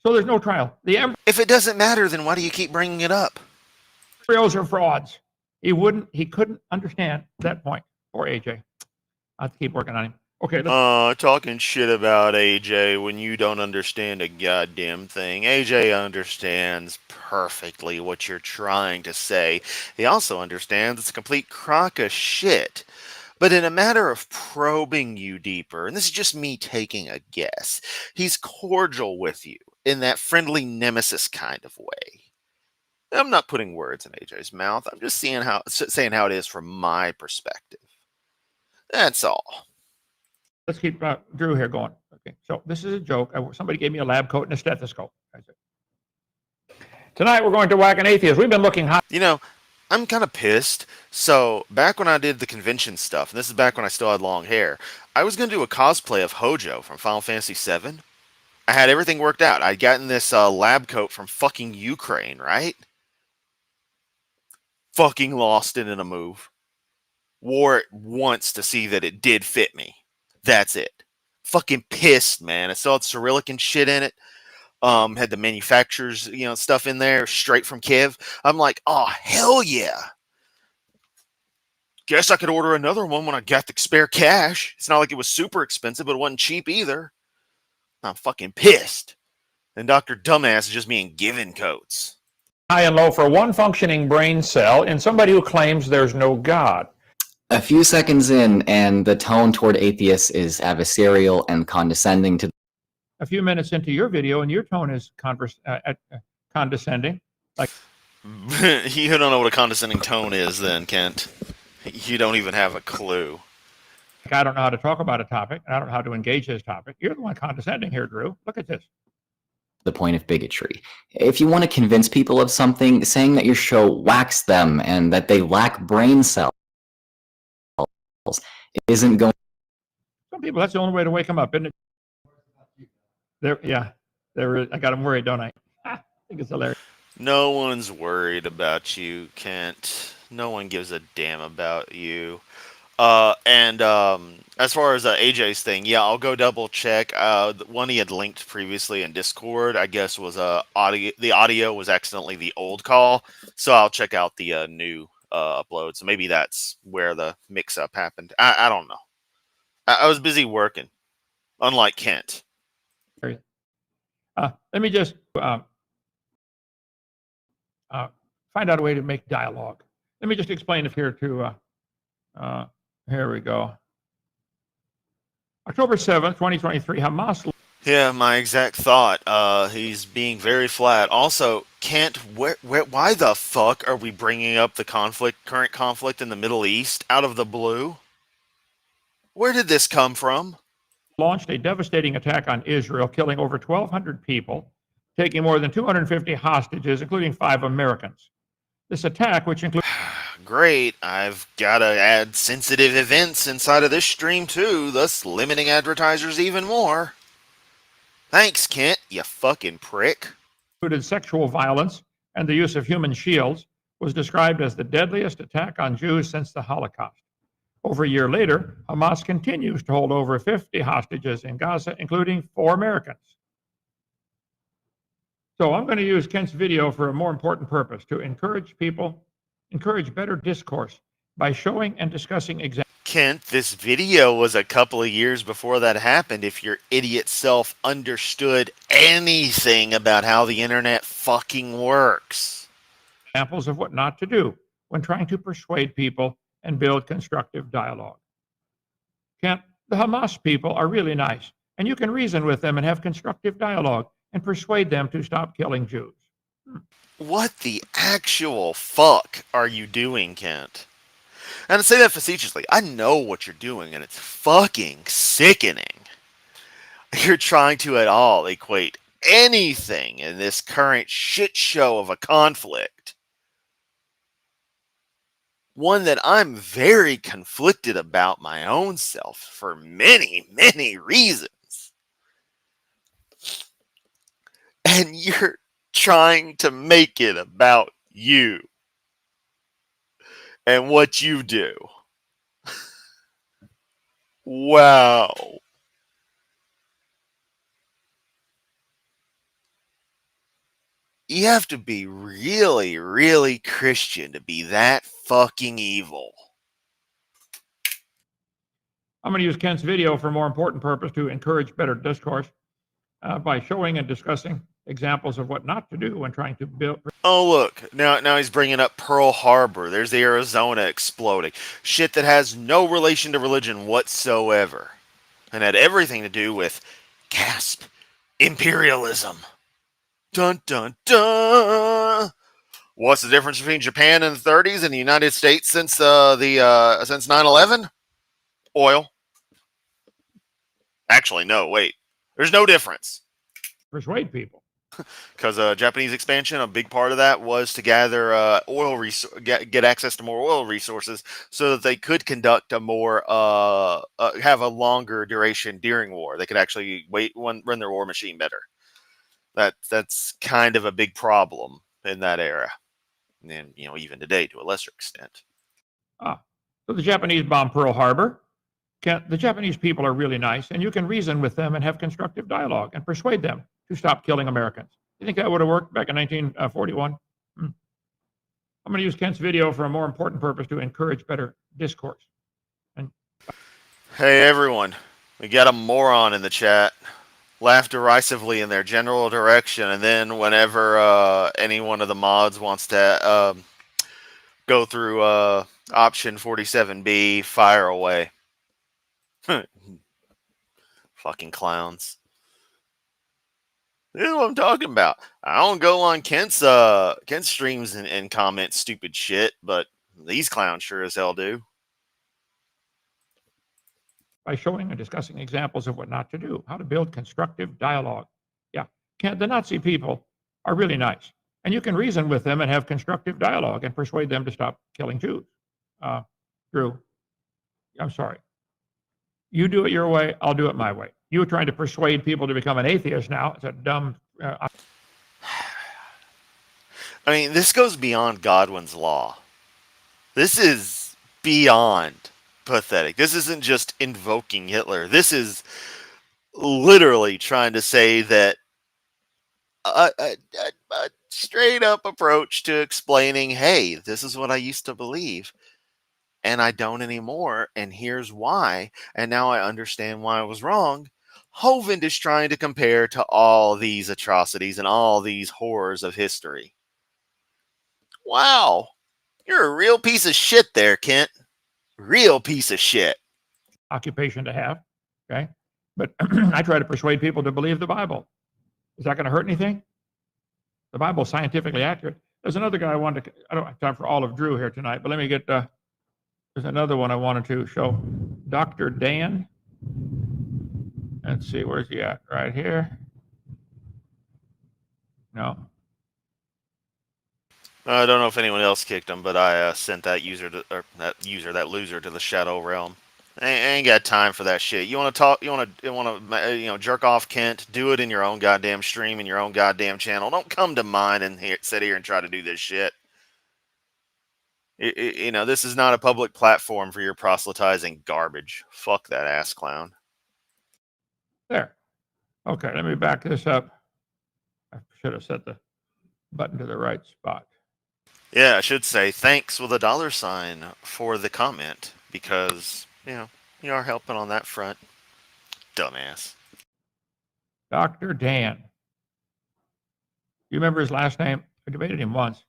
So there's no trial. If it doesn't matter, then why do you keep bringing it up? Embryos are frauds. He couldn't understand that point. Poor AJ. I have to keep working on him. Okay, let's Talking shit about AJ when you don't understand a goddamn thing. AJ understands perfectly what you're trying to say. He also understands it's a complete crock of shit. But in a matter of probing you deeper, and this is just me taking a guess, he's cordial with you in that friendly nemesis kind of way. I'm not putting words in AJ's mouth. I'm just saying how it is from my perspective. That's all. let's keep Drew here going. Okay, so this is a joke. Somebody gave me a lab coat and a stethoscope. Tonight we're going to whack an atheist. We've been looking hot. You know, I'm kind of pissed. So, back when I did the convention stuff, and this is back when I still had long hair, I was going to do a cosplay of Hojo from Final Fantasy VII. I had everything worked out. I'd gotten this lab coat from fucking Ukraine, right? Fucking lost it in a move. Wore it once to see that it did fit me. That's it. Fucking pissed, man. I still had Cyrillic and shit in it. Had the manufacturer's, stuff in there straight from Kiev. I'm like, oh, hell yeah. Guess I could order another one when I got the spare cash. It's not like it was super expensive, but it wasn't cheap either. I'm fucking pissed. And Dr. Dumbass is just being given coats. High and low for one functioning brain cell in somebody who claims there's no God. A few seconds in, and the tone toward atheists is adversarial and condescending to. A few minutes into your video, and your tone is condescending. Like You don't know what a condescending tone is, then, Kent. You don't even have a clue. I don't know how to talk about a topic, and I don't know how to engage this topic. You're the one condescending here, Drew. Look at this. The point of bigotry. If you want to convince people of something, saying that your show whacks them and that they lack brain cells isn't going. Some people, that's the only way to wake them up, isn't it? I got them worried, don't I? I think it's hilarious. No one's worried about you, Kent. No one gives a damn about you. And as far as AJ's thing, yeah, I'll go double check. The one he had linked previously in Discord, I guess, was audio. The audio was accidentally the old call, so I'll check out the new upload. So maybe that's where the mix-up happened. I don't know. I was busy working, unlike Kent. Let me just find out a way to make dialogue. Let me just explain it here to. Here we go. October 7th, 2023, Hamas. Yeah, my exact thought. He's being very flat. Also, Kent, why the fuck are we bringing up the current conflict in the Middle East out of the blue? Where did this come from? Launched a devastating attack on Israel, killing over 1,200 people, taking more than 250 hostages, including 5 Americans. This attack, which includes... Great, I've got to add sensitive events inside of this stream too, thus limiting advertisers even more. Thanks, Kent, you fucking prick. Included sexual violence and the use of human shields, was described as the deadliest attack on Jews since the Holocaust. Over a year later, Hamas continues to hold over 50 hostages in Gaza, including 4 Americans. So I'm going to use Kent's video for a more important purpose, to encourage better discourse by showing and discussing examples. Kent, this video was a couple of years before that happened. If your idiot self understood anything about how the internet fucking works. Examples of what not to do when trying to persuade people and build constructive dialogue. Kent, the Hamas people are really nice, and you can reason with them and have constructive dialogue and persuade them to stop killing Jews. What the actual fuck are you doing, Kent? And I say that facetiously. I know what you're doing, and it's fucking sickening. You're trying to at all equate anything in this current shit show of a conflict, one that I'm very conflicted about my own self for many, many reasons. And you're trying to make it about you and what you do. Wow. You have to be really, really Christian to be that fucking evil. I'm going to use Kent's video for a more important purpose to encourage better discourse by showing and discussing examples of what not to do when trying to build. Oh, look. Now he's bringing up Pearl Harbor. There's the Arizona exploding. Shit that has no relation to religion whatsoever. And had everything to do with, gasp, imperialism. Dun dun dun. What's the difference between Japan in the 30s and the United States since since 9/11? Oil. Actually, no. Wait. There's no difference. Persuade people. Because Japanese expansion, a big part of that was to gather get access to more oil resources, so that they could conduct a more have a longer duration during war. They could actually run their war machine better. That's kind of a big problem in that era, and even today to a lesser extent. So the Japanese bombed Pearl Harbor. The Japanese people are really nice, and you can reason with them and have constructive dialogue and persuade them to stop killing Americans. You think that would have worked back in 1941? I'm going to use Kent's video for a more important purpose to encourage better discourse. Hey everyone, we got a moron in the chat. Laugh derisively in their general direction, and then whenever any one of the mods wants to go through option 47B, fire away. Fucking clowns. This is what I'm talking about. I don't go on Kent's streams and comment stupid shit, but these clowns sure as hell do. By showing and discussing examples of what not to do, how to build constructive dialogue. Yeah, the Nazi people are really nice, and you can reason with them and have constructive dialogue and persuade them to stop killing Jews. Drew, I'm sorry. You do it your way, I'll do it my way. You were trying to persuade people to become an atheist now. It's a dumb... I mean, this goes beyond Godwin's law. This is beyond pathetic. This isn't just invoking Hitler. This is literally trying to say that a straight up approach to explaining, hey, this is what I used to believe, and I don't anymore, and here's why, and now I understand why I was wrong. Hovind is trying to compare to all these atrocities and all these horrors of history. Wow. You're a real piece of shit there, Kent. Real piece of shit. Occupation to have, okay? But I try to persuade people to believe the Bible. Is that going to hurt anything? The Bible's scientifically accurate. There's another guy I don't have time for all of Drew here tonight, but let me get, there's another one I wanted to show. Dr. Dan. Let's see, where's he at? Right here. No. I don't know if anyone else kicked him, but I sent that loser to the shadow realm. I ain't got time for that shit. You want to talk? You want to jerk off Kent? Do it in your own goddamn stream, in your own goddamn channel. Don't come to mine and sit here and try to do this shit. This is not a public platform for your proselytizing garbage. Fuck that ass clown. There. Okay, let me back this up. I should have set the button to the right spot. Yeah, I should say thanks with a $sign for the comment, because, you are helping on that front. Dumbass. Dr. Dan. You remember his last name? I debated him once.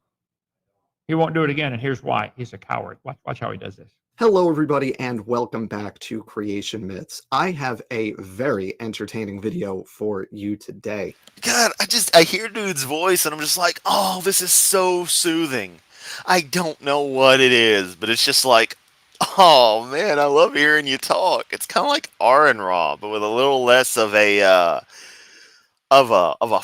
He won't do it again, and here's why. He's a coward. Watch how he does this. Hello, everybody, and welcome back to Creation Myths. I have a very entertaining video for you today. God, I hear dude's voice, and I'm just like, oh, this is so soothing. I don't know what it is, but it's just like, oh, man, I love hearing you talk. It's kind of like Aaron Raw, but with a little less of a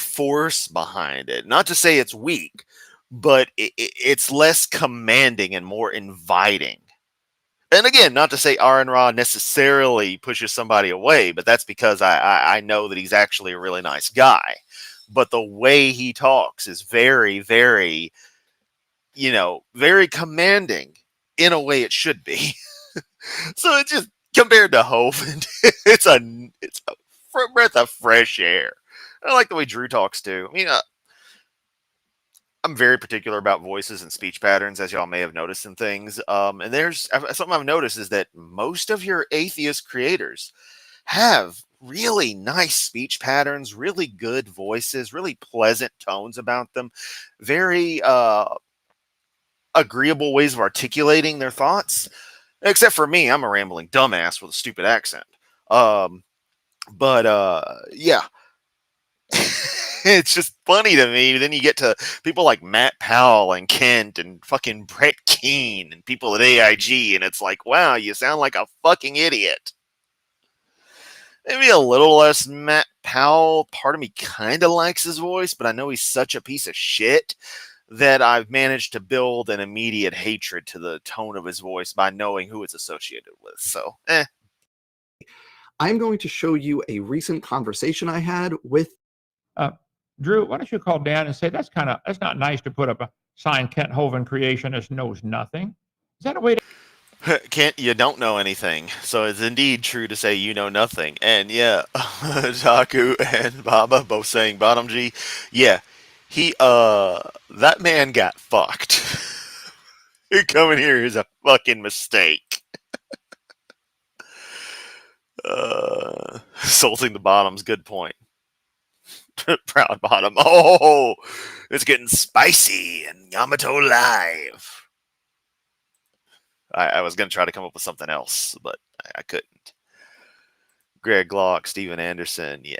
force behind it. Not to say it's weak, but it's less commanding and more inviting. And again, not to say Aaron Ra necessarily pushes somebody away, but that's because I know that he's actually a really nice guy. But the way he talks is very, very, very commanding in a way it should be. So it's just, compared to Hovind, it's a breath of fresh air. I like the way Drew talks too. I mean, I'm very particular about voices and speech patterns, as y'all may have noticed in things. And there's something I've noticed is that most of your atheist creators have really nice speech patterns, really good voices, really pleasant tones about them, very agreeable ways of articulating their thoughts. Except for me, I'm a rambling dumbass with a stupid accent. But yeah. It's just funny to me. Then you get to people like Matt Powell and Kent and fucking Brett Keane and people at AIG, and it's like, wow, you sound like a fucking idiot. Maybe a little less Matt Powell. Part of me kind of likes his voice, but I know he's such a piece of shit that I've managed to build an immediate hatred to the tone of his voice by knowing who it's associated with. So, I'm going to show you a recent conversation I had with Drew, why don't you call Dan and say that's not nice to put up a sign Kent Hovind creationist knows nothing. Is that a way to Kent, you don't know anything, so it's indeed true to say you know nothing. And yeah, Taku and Baba both saying bottom G. Yeah, that man got fucked. Coming here is a fucking mistake. Salting the bottom's good point. Proud bottom. Oh, it's getting spicy and Yamato live. I was going to try to come up with something else, but I couldn't. Greg Locke, Steven Anderson, yeah.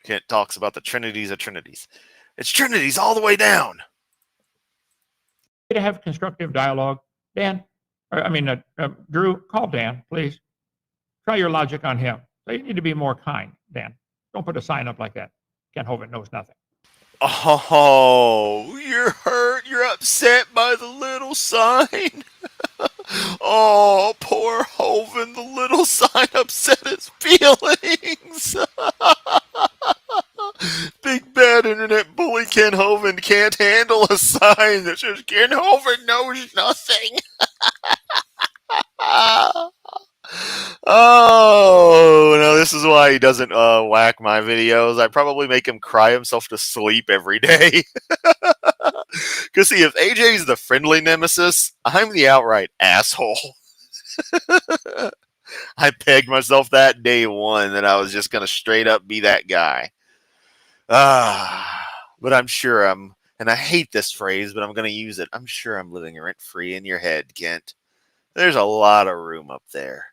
Kent talks about the trinities of trinities. It's trinities all the way down. have constructive dialogue? Dan, Drew, call Dan, please. Try your logic on him. So you need to be more kind, Dan. Don't put a sign up like that. Kent Hovind knows nothing. Oh, you're hurt. You're upset by the little sign. Oh, poor Hovind. The little sign upset his feelings. Big bad internet bully Ken Hovind can't handle a sign that says Ken Hovind knows nothing. Oh, no, this is why he doesn't whack my videos. I probably make him cry himself to sleep every day. Because see, if AJ's the friendly nemesis, I'm the outright asshole. I pegged myself that day one that I was just going to straight up be that guy. But I'm sure and I hate this phrase, but I'm going to use it. I'm sure I'm living rent-free in your head, Kent. There's a lot of room up there.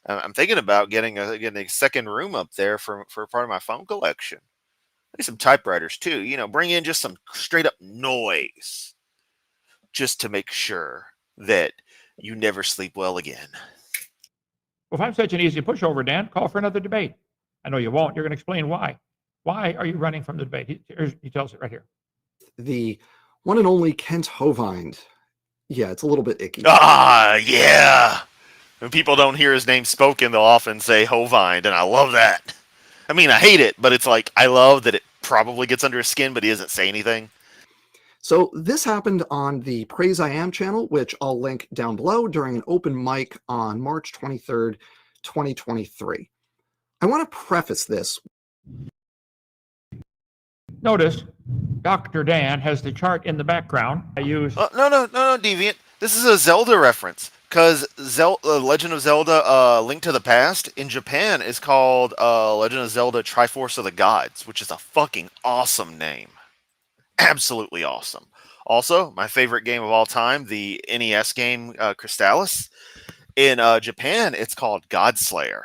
I'm thinking about getting a second room up there for part of my phone collection. Maybe some typewriters too. You know, bring in just some straight up noise, just to make sure that you never sleep well again. Well, if I'm such an easy pushover, Dan, call for another debate. I know you won't. You're going to explain why. Why are you running from the debate? He tells it right here. the one and only Kent Hovind. Yeah, it's a little bit icky. Yeah. When people don't hear his name spoken, they'll often say Hovind, and I love that. I mean, I hate it, but it's like, I love that it probably gets under his skin, but he doesn't say anything. So this happened on the Praise I Am channel, which I'll link down below, during an open mic on March 23rd, 2023. I want to preface this. Notice Dr. Dan has the chart in the background. I use... No, Deviant. This is a Zelda reference. Because Legend of Zelda Link to the Past in Japan is called Legend of Zelda Triforce of the Gods, which is a fucking awesome name. Absolutely awesome. Also, my favorite game of all time, the NES game Crystallis. In Japan, it's called Godslayer.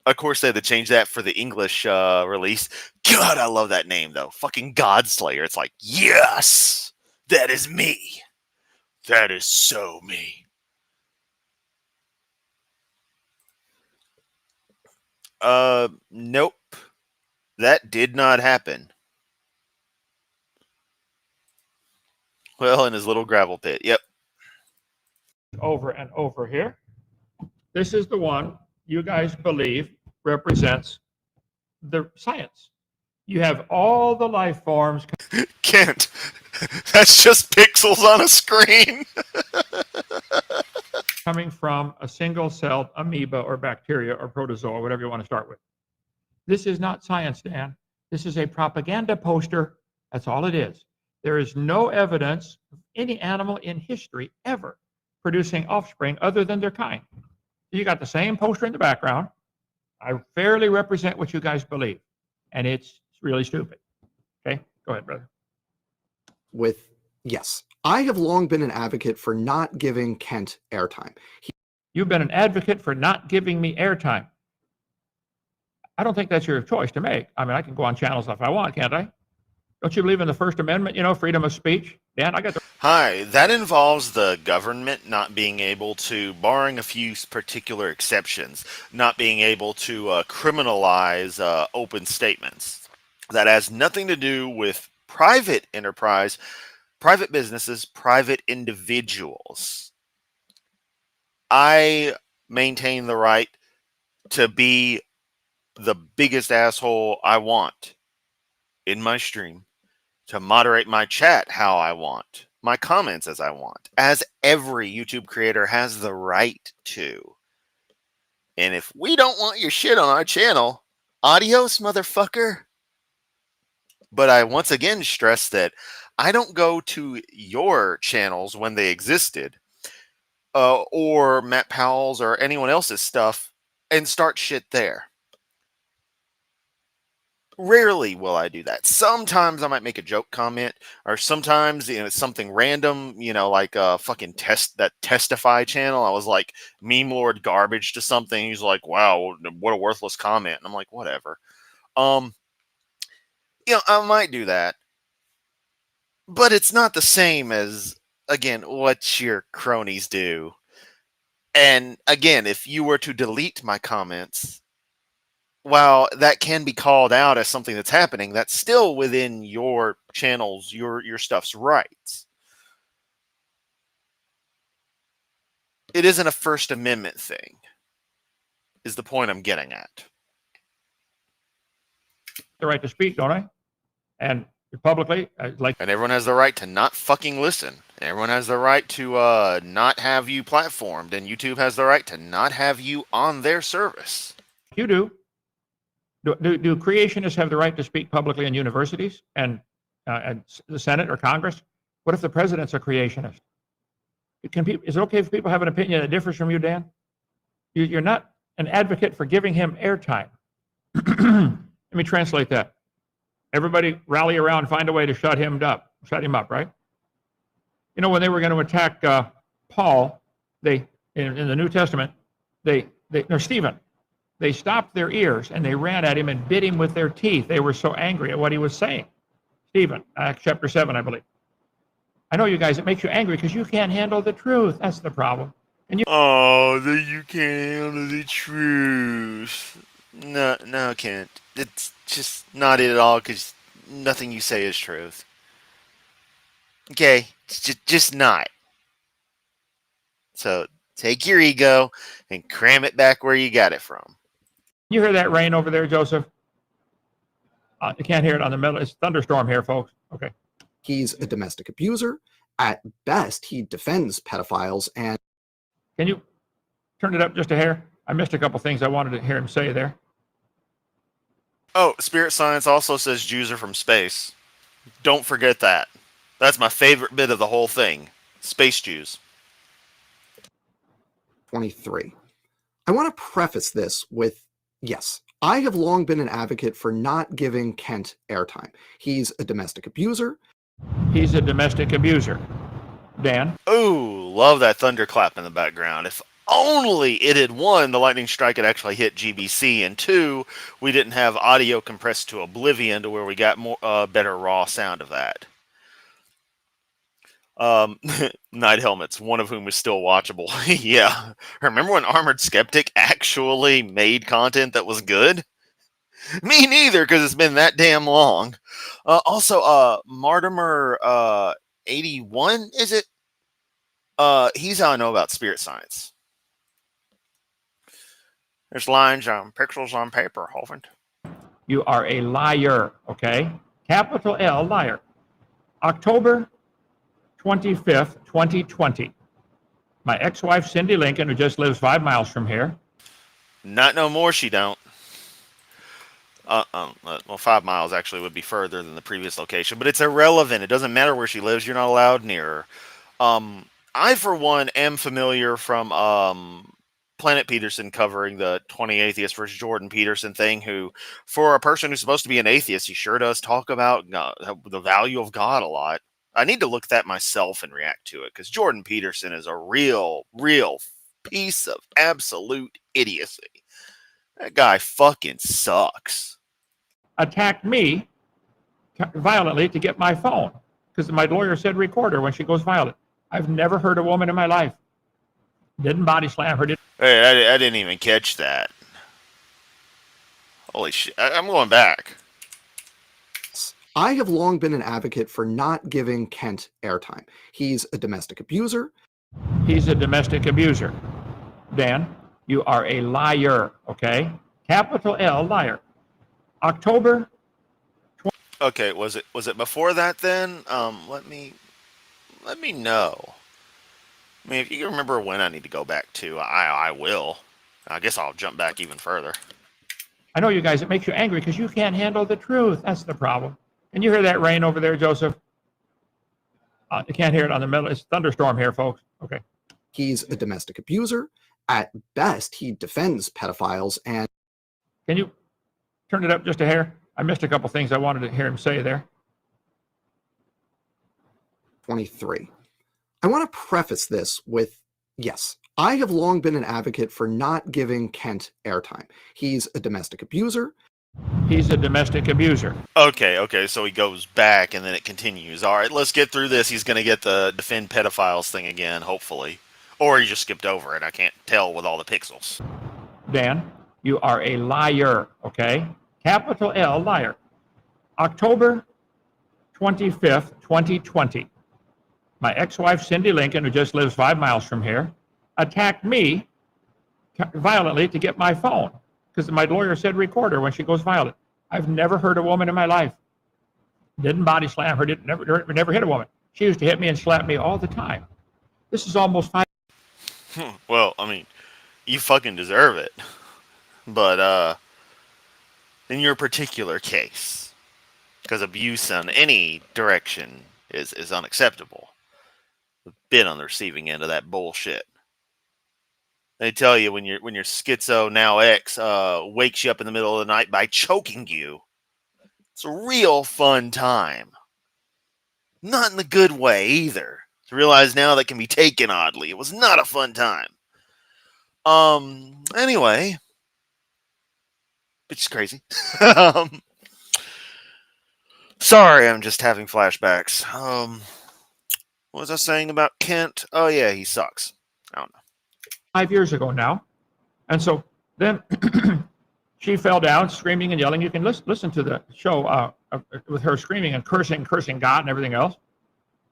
Of course, they had to change that for the English release. God, I love that name, though. Fucking Godslayer. It's like, yes, that is me. That is so me. Nope. That did not happen. Well, in his little gravel pit. Yep. Over and over here. This is the one you guys believe represents the science. You have all the life forms. Kent, that's just pixels on a screen. Coming from a single-celled amoeba or bacteria or protozoa, whatever you want to start with. This is not science, Dan. This is a propaganda poster. That's all it is. There is no evidence of any animal in history ever producing offspring other than their kind. You got the same poster in the background. I fairly represent what you guys believe, and it's really stupid. Okay, go ahead, brother. With yes, I have long been an advocate for not giving Kent airtime. You've been an advocate for not giving me airtime. I don't think that's your choice to make. I mean, I can go on channels if I want, can't I? Don't you believe in the First Amendment, freedom of speech? Dan, I got the... Hi, that involves the government not being able to, barring a few particular exceptions, not being able to criminalize open statements. That has nothing to do with private enterprise, private businesses, private individuals. I maintain the right to be the biggest asshole I want in my stream, to moderate my chat how I want, my comments as I want, as every YouTube creator has the right to. And if we don't want your shit on our channel, adios, motherfucker. But I once again stress that I don't go to your channels when they existed, or Matt Powell's or anyone else's stuff, and start shit there. Rarely will I do that. Sometimes I might make a joke comment, or sometimes it's something random, like fucking Testify channel. I was like meme lord garbage to something. He's like, "Wow, what a worthless comment." And I'm like, whatever. I might do that, but it's not the same as, again, what your cronies do. And again, if you were to delete my comments, while that can be called out as something that's happening, that's still within your channel's, your stuff's rights. It isn't a First Amendment thing, is the point I'm getting at. The right to speak, don't I? And publicly, and everyone has the right to not fucking listen. Everyone has the right to not have you platformed, and YouTube has the right to not have you on their service. You do. Do creationists have the right to speak publicly in universities and the Senate or Congress? What if the president's a creationist? Is it okay if people have an opinion that differs from you, Dan? You're not an advocate for giving him airtime. Let me translate that. Everybody rally around, find a way to shut him up, right? When they were going to attack Paul, in the New Testament, Stephen, they stopped their ears and they ran at him and bit him with their teeth. They were so angry at what he was saying. Stephen, Acts chapter 7, I believe. I know you guys, it makes you angry because you can't handle the truth. That's the problem. And you that you can't handle the truth. No, Kent. It's just not it at all, because nothing you say is truth. Okay? It's just not. So take your ego and cram it back where you got it from. You hear that rain over there, Joseph? You can't hear it on the middle. It's thunderstorm here, folks. Okay. He's a domestic abuser. At best, he defends pedophiles. And can you turn it up just a hair? I missed a couple things I wanted to hear him say there. Oh, Spirit Science also says Jews are from space. Don't forget that. That's my favorite bit of the whole thing. Space Jews. 23. I want to preface this with, yes, I have long been an advocate for not giving Kent airtime. He's a domestic abuser. He's a domestic abuser. Dan? Ooh, love that thunderclap in the background. If only it had, one, the lightning strike had actually hit GBC, and two, we didn't have audio compressed to oblivion to where we got more better raw sound of that. Night Helmets, one of whom is still watchable. Yeah. Remember when Armored Skeptic actually made content that was good? Me neither, because it's been that damn long. Also, Martimer 81, is it? He's how I know about Spirit Science. There's lines on pixels on paper, Hovind. You are a liar, okay? Capital L, liar. October 25th, 2020. My ex-wife, Cindy Lincoln, who just lives 5 miles from here. Not no more, she don't. Well, 5 miles actually would be further than the previous location, but it's irrelevant. It doesn't matter where she lives. You're not allowed near her. I, for one, am familiar from Planet Peterson covering the 20 Atheist versus Jordan Peterson thing, who, for a person who's supposed to be an atheist, he sure does talk about the value of God a lot. I need to look at that myself and react to it, because Jordan Peterson is a real piece of absolute idiocy. That guy fucking sucks. Attacked me violently to get my phone because my lawyer said record her when she goes violent. I've never heard a woman in my life. Didn't body slam her. Hey, I didn't even catch that. Holy shit. I'm going back. I have long been an advocate for not giving Kent airtime. He's a domestic abuser. He's a domestic abuser. Dan, you are a liar, okay? Capital L, liar. October. Okay, was it before that then? Let me know. I mean, if you can remember when I need to go back to, I will. I guess I'll jump back even further. I know you guys, it makes you angry because you can't handle the truth. That's the problem. Can you hear that rain over there, Joseph? You can't hear it on the middle. It's thunderstorm here, folks. Okay. He's a domestic abuser. At best, he defends pedophiles. And can you turn it up just a hair? I missed a couple things I wanted to hear him say there. 23. I want to preface this with, yes, I have long been an advocate for not giving Kent airtime. He's a domestic abuser. He's a domestic abuser. Okay, so he goes back and then it continues. All right, let's get through this. He's going to get the defend pedophiles thing again, hopefully. Or he just skipped over it. I can't tell with all the pixels. Dan, you are a liar, okay? Capital L, liar. October 25th, 2020. My ex-wife, Cindy Lincoln, who just lives 5 miles from here, attacked me violently to get my phone because my lawyer said record her when she goes violent. I've never heard a woman in my life. Didn't body slam her, never hit a woman. She used to hit me and slap me all the time. This is almost 5. Well, I mean, you fucking deserve it. But, in your particular case, because abuse on any direction is unacceptable. A bit on the receiving end of that bullshit. They tell you when your schizo now ex wakes you up in the middle of the night by choking you. It's a real fun time. Not in the good way either. To realize now that can be taken oddly. It was not a fun time. Anyway. Bitch is crazy. Sorry, I'm just having flashbacks. What was I saying about Kent? Oh yeah, he sucks. I don't know. 5 years ago now. And so then she fell down screaming and yelling. You can listen to the show with her screaming and cursing God and everything else.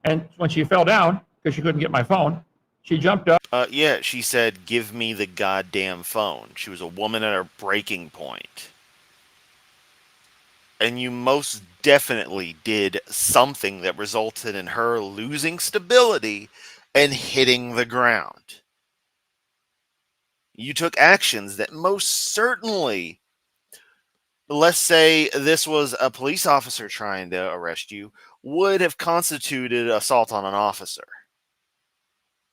And when she fell down, because she couldn't get my phone, she jumped up. Yeah, she said, give me the goddamn phone. She was a woman at her breaking point. And you most definitely did something that resulted in her losing stability and hitting the ground. You took actions that most certainly, let's say this was a police officer trying to arrest you, would have constituted assault on an officer.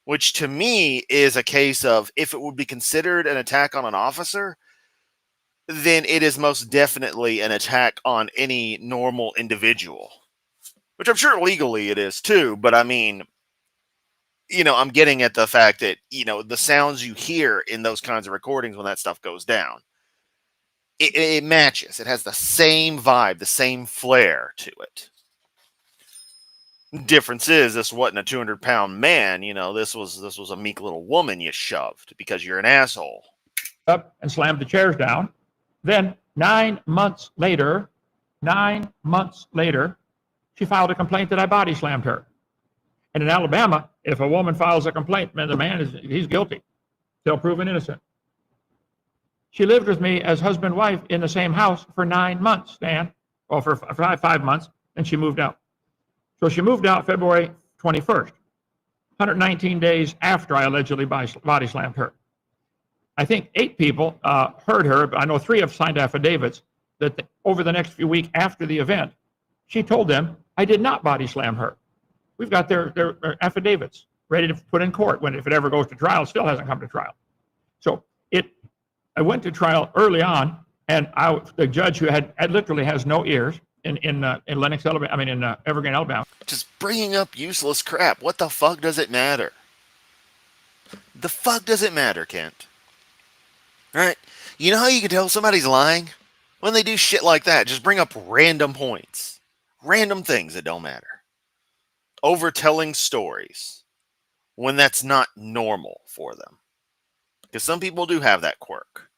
Which to me is a case of, if it would be considered an attack on an officer, then it is most definitely an attack on any normal individual. Which I'm sure legally it is too, but I mean, I'm getting at the fact that, the sounds you hear in those kinds of recordings when that stuff goes down, it matches. It has the same vibe, the same flair to it. Difference is, this wasn't a 200-pound man. This was a meek little woman you shoved because you're an asshole. Up and slammed the chairs down. Then 9 months later, she filed a complaint that I body slammed her. And in Alabama, if a woman files a complaint, man, the man he's guilty till proven innocent. She lived with me as husband-wife in the same house for 9 months, Dan. Well, for 5 months, and she moved out. So she moved out February 21st, 119 days after I allegedly body slammed her. I think 8 people heard her, but I know 3 have signed affidavits that over the next few weeks after the event, she told them I did not body slam her. We've got their affidavits ready to put in court when, if it ever goes to trial, it still hasn't come to trial. So I went to trial early on, and the judge who literally has no ears in Lenox, Alabama, in Evergreen, Alabama. Just bringing up useless crap. What the fuck does it matter? The fuck does it matter, Kent? Right? You know how you can tell somebody's lying? When they do shit like that, just bring up random points. Random things that don't matter. Overtelling stories when that's not normal for them. Because some people do have that quirk.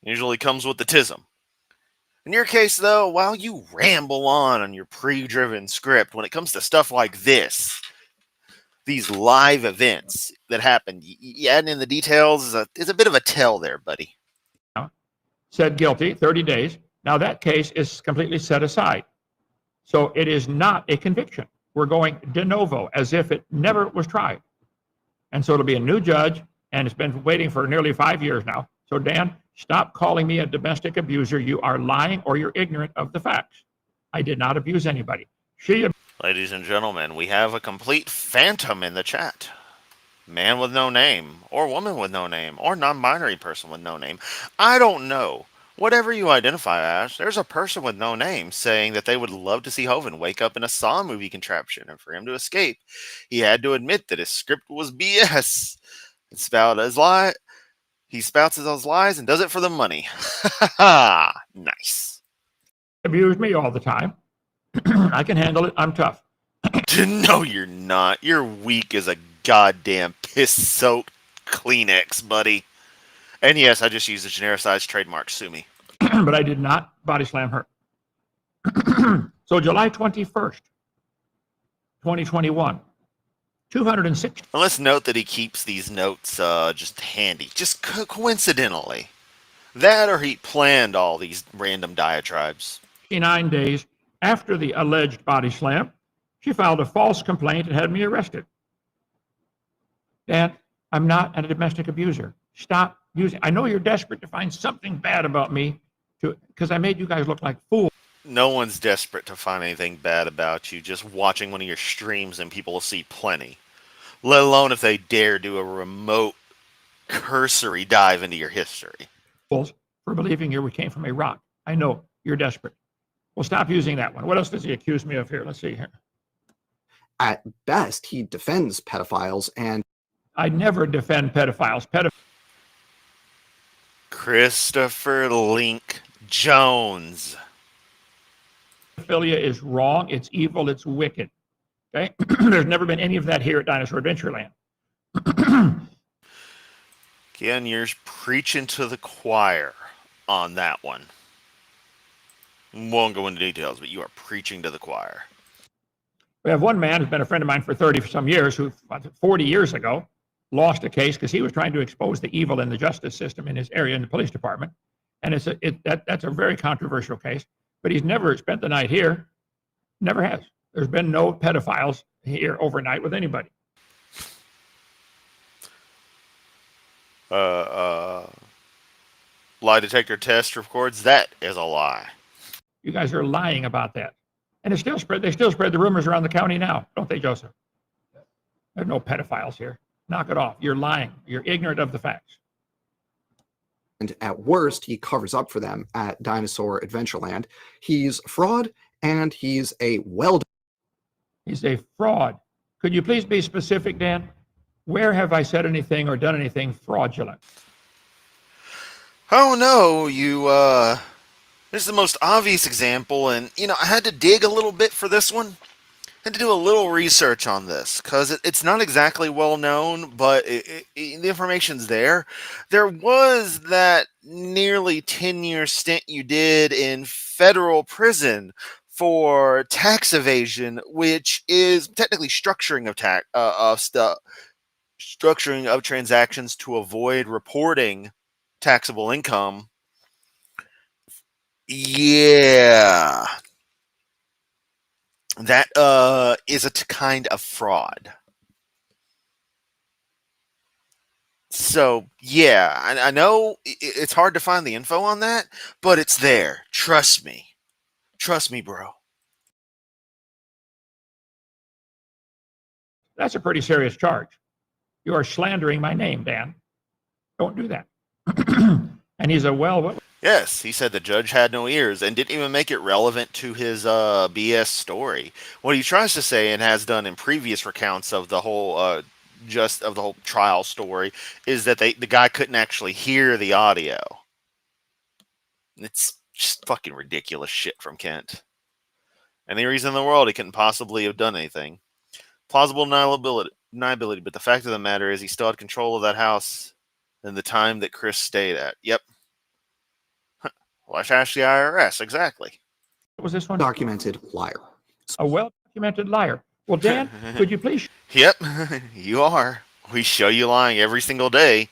Usually comes with the tism. In your case, though, while you ramble on your pre-driven script, when it comes to stuff like this, these live events that happen, adding in the details is a bit of a tell there, buddy. Said guilty, 30 days. Now that case is completely set aside. So it is not a conviction. We're going de novo, as if it never was tried. And so it'll be a new judge, and it's been waiting for nearly 5 years now. So Dan, stop calling me a domestic abuser. You are lying or you're ignorant of the facts. I did not abuse anybody. Ladies and gentlemen, we have a complete phantom in the chat. Man with no name, or woman with no name, or non-binary person with no name. I don't know. Whatever you identify as, there's a person with no name saying that they would love to see Hovind wake up in a Saw movie contraption, and for him to escape, he had to admit that his script was BS. He spouts those lies and does it for the money. Nice. Abuse me all the time. I can handle it. I'm tough. No, you're not. You're weak as a goddamn piss-soaked Kleenex, buddy. And yes, I just used a genericized trademark. Sue me. But I did not body slam her. So July 21st, 2021, 260. And let's note that he keeps these notes just handy, just coincidentally. That or he planned all these random diatribes. 9 days after the alleged body slam, she filed a false complaint and had me arrested. Dan, I'm not a domestic abuser. Stop using. I know you're desperate to find something bad about me, because I made you guys look like fools. No one's desperate to find anything bad about you. Just watching one of your streams and people will see plenty. Let alone if they dare do a remote, cursory dive into your history. For believing we came from a rock. I know you're desperate. Well, stop using that one. What else does he accuse me of here? Let's see here. At best, he defends pedophiles, and I never defend pedophiles. Christopher Link Jones. Pedophilia is wrong. It's evil. It's wicked. Okay? There's never been any of that here at Dinosaur Adventureland. Again, you're preaching to the choir on that one. Won't go into details, but you are preaching to the choir. We have one man who's been a friend of mine for 30 some years who 40 years ago lost a case because he was trying to expose the evil in the justice system in his area in the police department. And that's a very controversial case, but he's never spent the night here. Never has. There's been no pedophiles here overnight with anybody. Lie detector test records that is a lie. You guys are lying about that. And they still spread the rumors around the county now, don't they, Joseph? There's no pedophiles here. Knock it off. You're lying. You're ignorant of the facts. and at worst, he covers up for them at Dinosaur Adventureland. He's fraud, and he's a He's a fraud. Could you please be specific, Dan? Where have I said anything or done anything fraudulent? Oh no, this is the most obvious example, and I had to dig a little bit for this one. I had to do a little research on this because it's not exactly well known, but the information's there. There was that nearly 10-year stint you did in federal prison for tax evasion, which is technically structuring of transactions to avoid reporting taxable income. Yeah. That is a kind of fraud. So yeah, I know it's hard to find the info on that, but it's there. Trust me, bro. That's a pretty serious charge. You are slandering my name, Dan. Don't do that. And he's a what? Yes, he said the judge had no ears and didn't even make it relevant to his BS story. What he tries to say and has done in previous recounts of the whole of the whole trial story is that the guy couldn't actually hear the audio. It's just fucking ridiculous shit from Kent. Any reason in the world he couldn't possibly have done anything. Plausible deniability, but the fact of the matter is he still had control of that house and the time that Chris stayed at. Yep. Let's ask the IRS, exactly. What was this one? Documented liar. A well-documented liar. Well, Dan, could you please? Yep, you are. We show you lying every single day.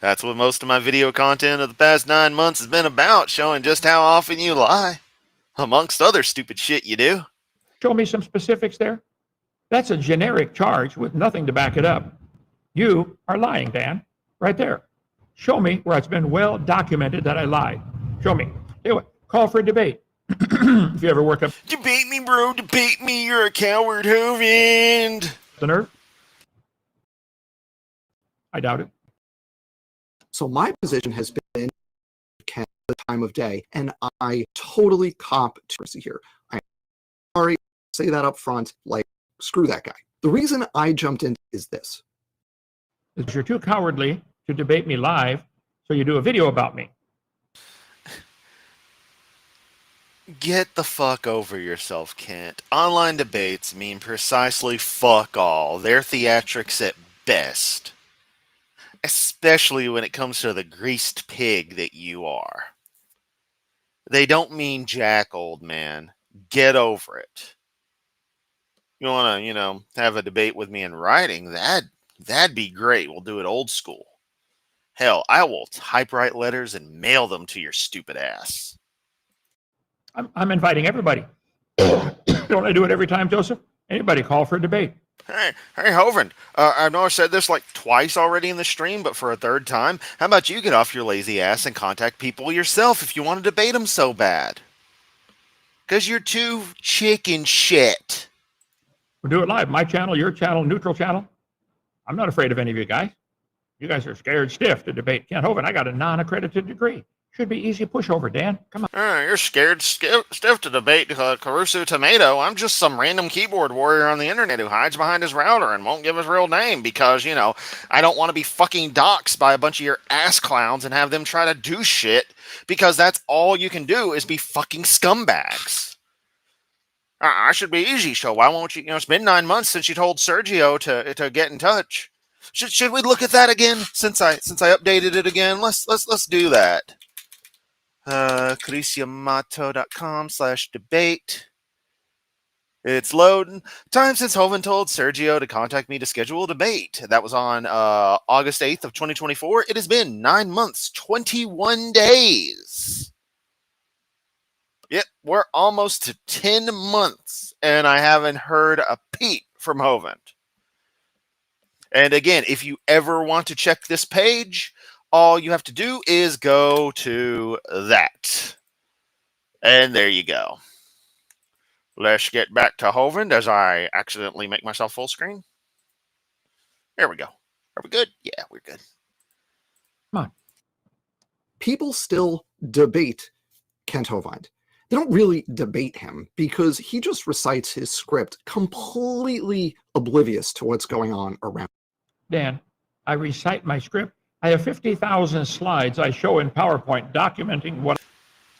That's what most of my video content of the past 9 months has been about, showing just how often you lie. Amongst other stupid shit you do. Show me some specifics there. That's a generic charge with nothing to back it up. You are lying, Dan. Right there. Show me where it's been well documented that I lied. Show me. Do it. Call for a debate. If you ever work up Debate me, bro. Debate me. You're a coward, Hovind. the nerve. I doubt it. So my position has been the time of day, and I totally cop to mercy here. I'm sorry, say that up front, like, screw that guy. The reason I jumped in is this. Because you're too cowardly to debate me live, so you do a video about me. Get the fuck over yourself, Kent. Online debates mean precisely fuck all. They're theatrics at best. Especially when it comes to the greased pig that you are. They don't mean jack, old man. Get over it. You want to, have a debate with me in writing? That'd be great. We'll do it old school. Hell, I will typewrite letters and mail them to your stupid ass. I'm inviting everybody. Don't I do it every time, Joseph? Anybody call for a debate. Hey, Hovind, I know I said this like twice already in the stream, but for a third time, how about you get off your lazy ass and contact people yourself if you want to debate them so bad? Because you're too chicken shit. We'll do it live. My channel, your channel, neutral channel. I'm not afraid of any of you guys. You guys are scared stiff to debate Kent Hovind. I got a non-accredited degree. Should be easy pushover, Dan. Come on. You're scared stiff to debate Caruso Tomato. I'm just some random keyboard warrior on the internet who hides behind his router and won't give his real name because, I don't want to be fucking doxxed by a bunch of your ass clowns and have them try to do shit because that's all you can do is be fucking scumbags. I should be easy, so why won't you, it's been 9 months since you told Sergio to get in touch. Should we look at that again since I updated it again? Let's do that. ChrisYamato.com/debate. It's loading. Time since Hovind told Sergio to contact me to schedule a debate. That was on August 8th of 2024. It has been 9 months, 21 days. Yep, we're almost to 10 months, and I haven't heard a peep from Hovind. And again, if you ever want to check this page, all you have to do is go to that. And there you go. Let's get back to Hovind as I accidentally make myself full screen. There we go. Are we good? Yeah, we're good. Come on. People still debate Kent Hovind. They don't really debate him because he just recites his script completely oblivious to what's going on around. Dan, I recite my script. I have 50,000 slides I show in PowerPoint documenting what.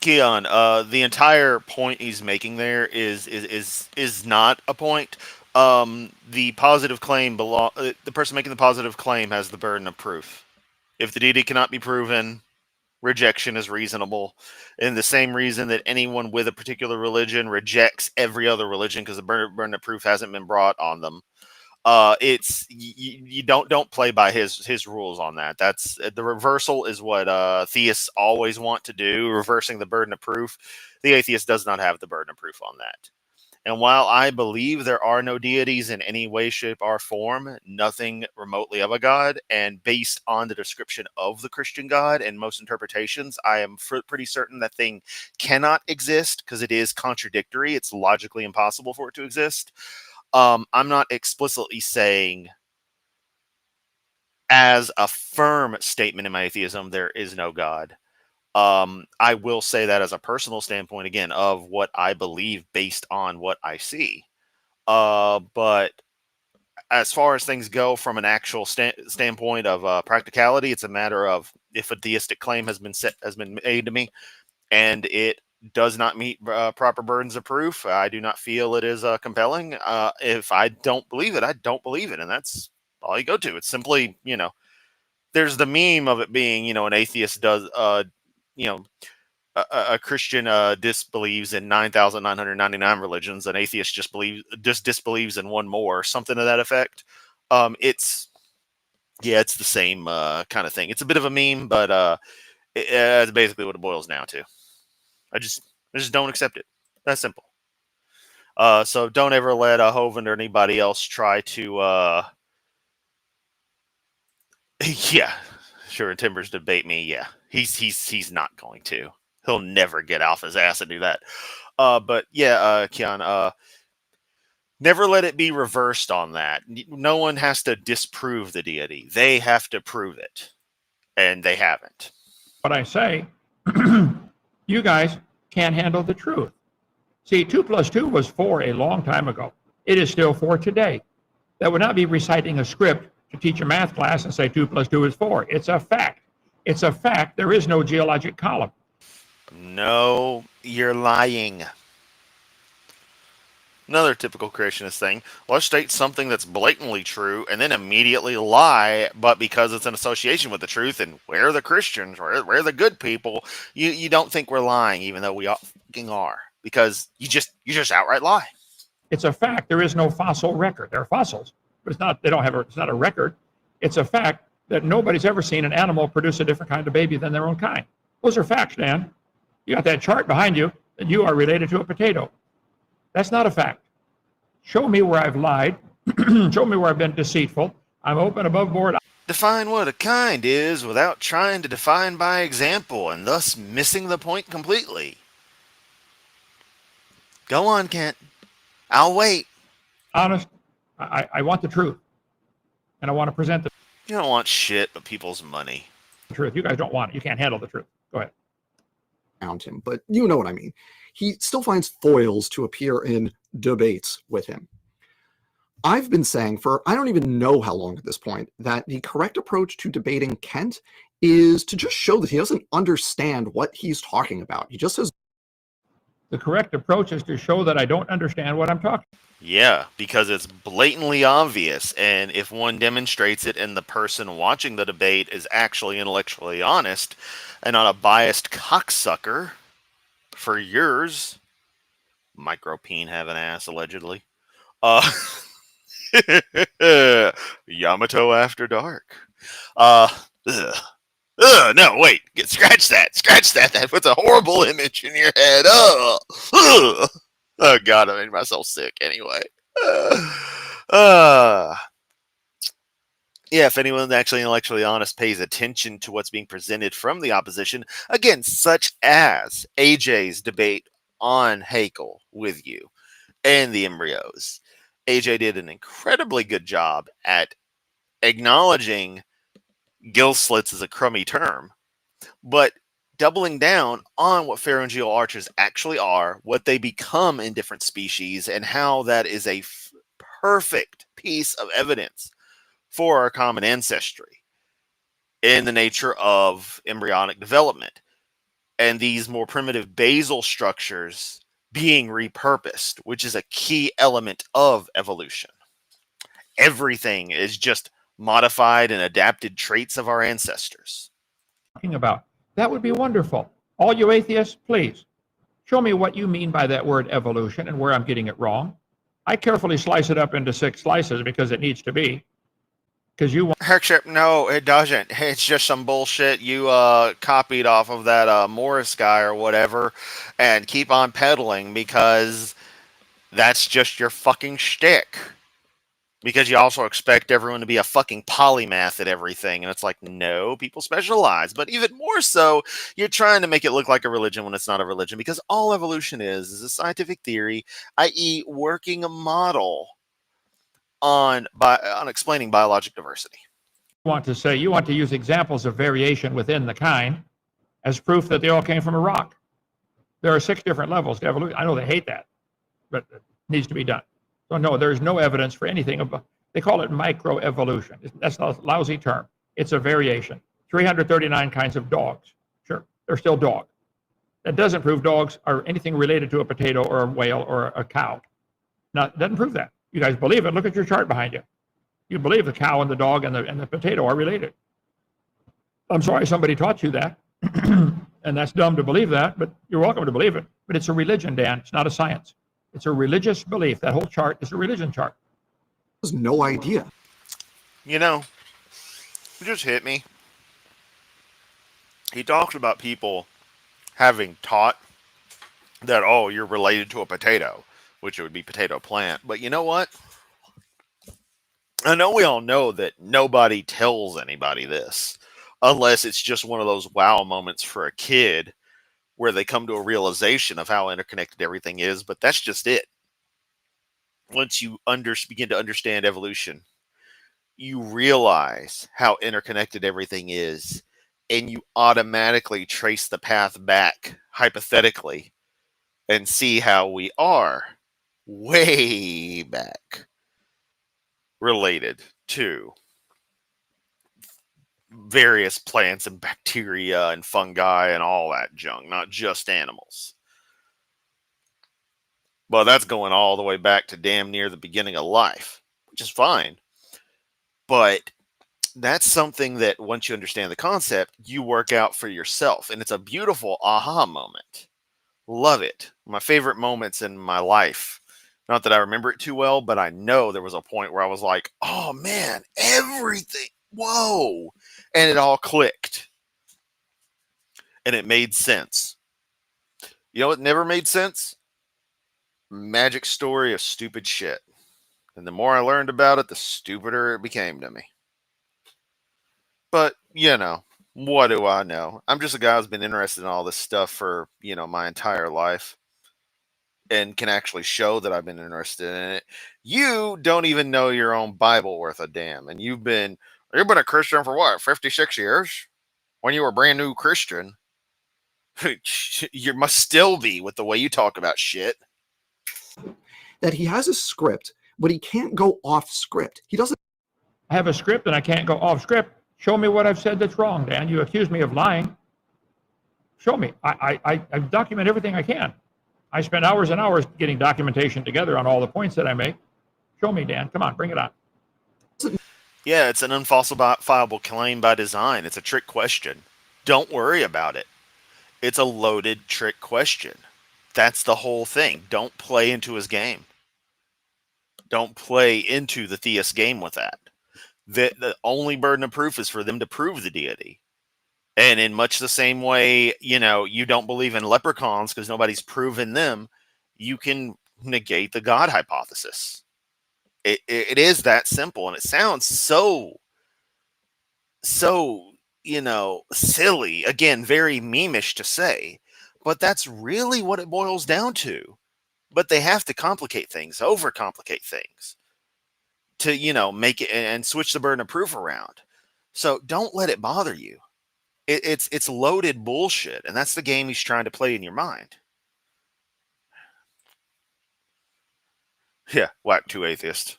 Keon, the entire point he's making there is not a point. The positive claim the person making the positive claim has the burden of proof. If the deity cannot be proven, rejection is reasonable. And the same reason that anyone with a particular religion rejects every other religion because the burden of proof hasn't been brought on them. It's you don't play by his rules on that. That's the reversal is what theists always want to do, reversing the burden of proof. The atheist does not have the burden of proof on that. And while I believe there are no deities in any way, shape, or form, nothing remotely of a god, and based on the description of the Christian God and most interpretations, I am pretty certain that thing cannot exist because it is contradictory. It's logically impossible for it to exist. I'm not explicitly saying as a firm statement in my atheism, there is no God. I will say that as a personal standpoint, again, of what I believe based on what I see. But as far as things go from an actual standpoint of practicality, it's a matter of if a theistic claim has been made to me, and it does not meet proper burdens of proof. I do not feel it is compelling. If I don't believe it, I don't believe it, and that's all you go to. It's simply, there's the meme of it being, an atheist does, you know, a Christian disbelieves in 9,999 religions. An atheist just disbelieves in one more, something to that effect. It's it's the same kind of thing. It's a bit of a meme, but it's basically what it boils down to. I just don't accept it. That's simple. So don't ever let Hovind or anybody else try to. Yeah, sure. And Timbers debate me. Yeah, he's not going to. He'll never get off his ass and do that. But yeah, Kian, never let it be reversed on that. No one has to disprove the deity. They have to prove it, and they haven't. What I say, you guys can't handle the truth. See, 2 + 2 was 4 a long time ago. It is still 4 today. That would not be reciting a script to teach a math class and say 2 + 2 is 4. It's a fact. It's a fact. There is no geologic column. No, you're lying. Another typical creationist thing. Let's state something that's blatantly true and then immediately lie, but because it's an association with the truth and we're the Christians, we're the good people, you don't think we're lying, even though we fucking are. Because you just outright lie. It's a fact. There is no fossil record. There are fossils, but it's not a record. It's a fact that nobody's ever seen an animal produce a different kind of baby than their own kind. Those are facts, Dan. You got that chart behind you that you are related to a potato. That's not a fact. Show me where I've lied. Show me where I've been deceitful. I'm open above board. Define what a kind is without trying to define by example and thus missing the point completely. Go on, Kent. I'll wait. Honest, I want the truth. And I want to present the You don't want shit but people's money. truth. You guys don't want it. You can't handle the truth. Go ahead. Around him, but you know what I mean. He still finds foils to appear in debates with him. I've been saying for I don't even know how long at this point that the correct approach to debating Kent is to just show that he doesn't understand what he's talking about. He just says The correct approach is to show that I don't understand what I'm talking about. Yeah, because it's blatantly obvious, and if one demonstrates it and the person watching the debate is actually intellectually honest and not a biased cocksucker for years, micropeen have an ass, allegedly. Yamato After Dark. Ugh. No, wait. Scratch that. Scratch that. That puts a horrible image in your head. Ugh. Oh, God, I made myself sick anyway. Yeah, if anyone's actually intellectually honest pays attention to what's being presented from the opposition, again, such as AJ's debate on Haeckel with you and the embryos, AJ did an incredibly good job at acknowledging gill slits is a crummy term, but doubling down on what pharyngeal arches actually are, what they become in different species, and how that is a perfect piece of evidence for our common ancestry in the nature of embryonic development and these more primitive basal structures being repurposed, which is a key element of evolution. Everything is just modified and adapted traits of our ancestors. About. That would be wonderful. All you atheists, please show me what you mean by that word evolution and where I'm getting it wrong. I carefully slice it up into 6 slices because it needs to be. Because you want. Herkship, no, it doesn't. It's just some bullshit you copied off of that Morris guy or whatever and keep on peddling because That's just your fucking shtick. Because you also expect everyone to be a fucking polymath at everything. And it's like, no, people specialize. But even more so, you're trying to make it look like a religion when it's not a religion. Because all evolution is a scientific theory, i.e., working a model on explaining biologic diversity. You want to use examples of variation within the kind as proof that they all came from a rock. There are 6 different levels to evolution. I know they hate that, but it needs to be done. So no, there's no evidence for anything about. They call it microevolution. That's a lousy term. It's a variation. 339 kinds of dogs. Sure, they're still dogs. That doesn't prove dogs are anything related to a potato or a whale or a cow. Now, it doesn't prove that. You guys believe it. Look at your chart behind you. You believe the cow and the dog and the potato are related. I'm sorry somebody taught you that. And that's dumb to believe that, but you're welcome to believe it. But it's a religion, Dan. It's not a science. It's a religious belief. That whole chart is a religion chart. There's no idea. You know, it just hit me. He talks about people having taught that, oh, you're related to a potato, which it would be potato plant. But you know what? I know we all know that nobody tells anybody this unless it's just one of those wow moments for a kid where they come to a realization of how interconnected everything is, but that's just it. Once you begin to understand evolution, you realize how interconnected everything is, and you automatically trace the path back, hypothetically, and see how we are way back related to various plants and bacteria and fungi and all that junk, not just animals. Well, that's going all the way back to damn near the beginning of life, which is fine. But that's something that once you understand the concept, you work out for yourself. And it's a beautiful aha moment. Love it. My favorite moments in my life. Not that I remember it too well, but I know there was a point where I was like, oh man, everything. Whoa. And it all clicked. And it made sense. You know what never made sense? Magic story of stupid shit. And the more I learned about it, the stupider it became to me. But, you know, what do I know? I'm just a guy who's been interested in all this stuff for, my entire life. And can actually show that I've been interested in it. You don't even know your own Bible worth a damn. And you've been a Christian for what, 56 years? When you were a brand new Christian. You must still be with the way you talk about shit. That he has a script, but he can't go off script. He doesn't. I have a script and I can't go off script. Show me what I've said that's wrong, Dan. You accuse me of lying. Show me. I document everything I can. I spend hours and hours getting documentation together on all the points that I make. Show me, Dan. Come on, bring it on. Yeah, it's an unfalsifiable claim by design. It's a trick question. Don't worry about it. It's a loaded trick question. That's the whole thing. Don't play into his game. Don't play into the theist game with that. The only burden of proof is for them to prove the deity. And in much the same way, you don't believe in leprechauns because nobody's proven them, you can negate the God hypothesis. It is that simple. And it sounds so, silly. Again, very memeish to say. But that's really what it boils down to. But they have to complicate things, overcomplicate things to, make it and switch the burden of proof around. So don't let it bother you. It's loaded bullshit, and that's the game he's trying to play in your mind. Yeah, whack 2 atheists.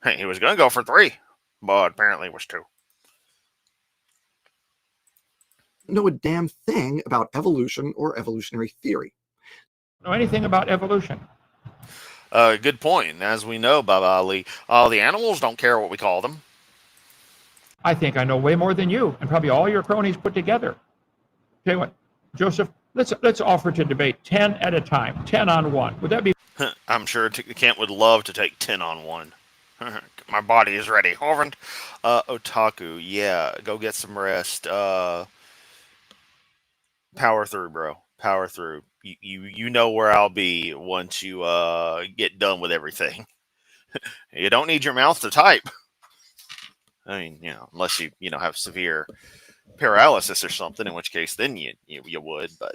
Hey, he was going to go for 3, but apparently it was 2. Know a damn thing about evolution or evolutionary theory. Know anything about evolution? Good point. As we know, Baba Ali, the animals don't care what we call them. I think I know way more than you, and probably all your cronies put together. Tell you what, Joseph, let's offer to debate 10 at a time, 10 on 1. Would that be? I'm sure Kent would love to take 10 on 1. My body is ready. Horvand. Otaku, yeah, go get some rest. Power through, bro. Power through. You know where I'll be once you get done with everything. You don't need your mouth to type. I mean, unless you have severe paralysis or something, in which case then you would, but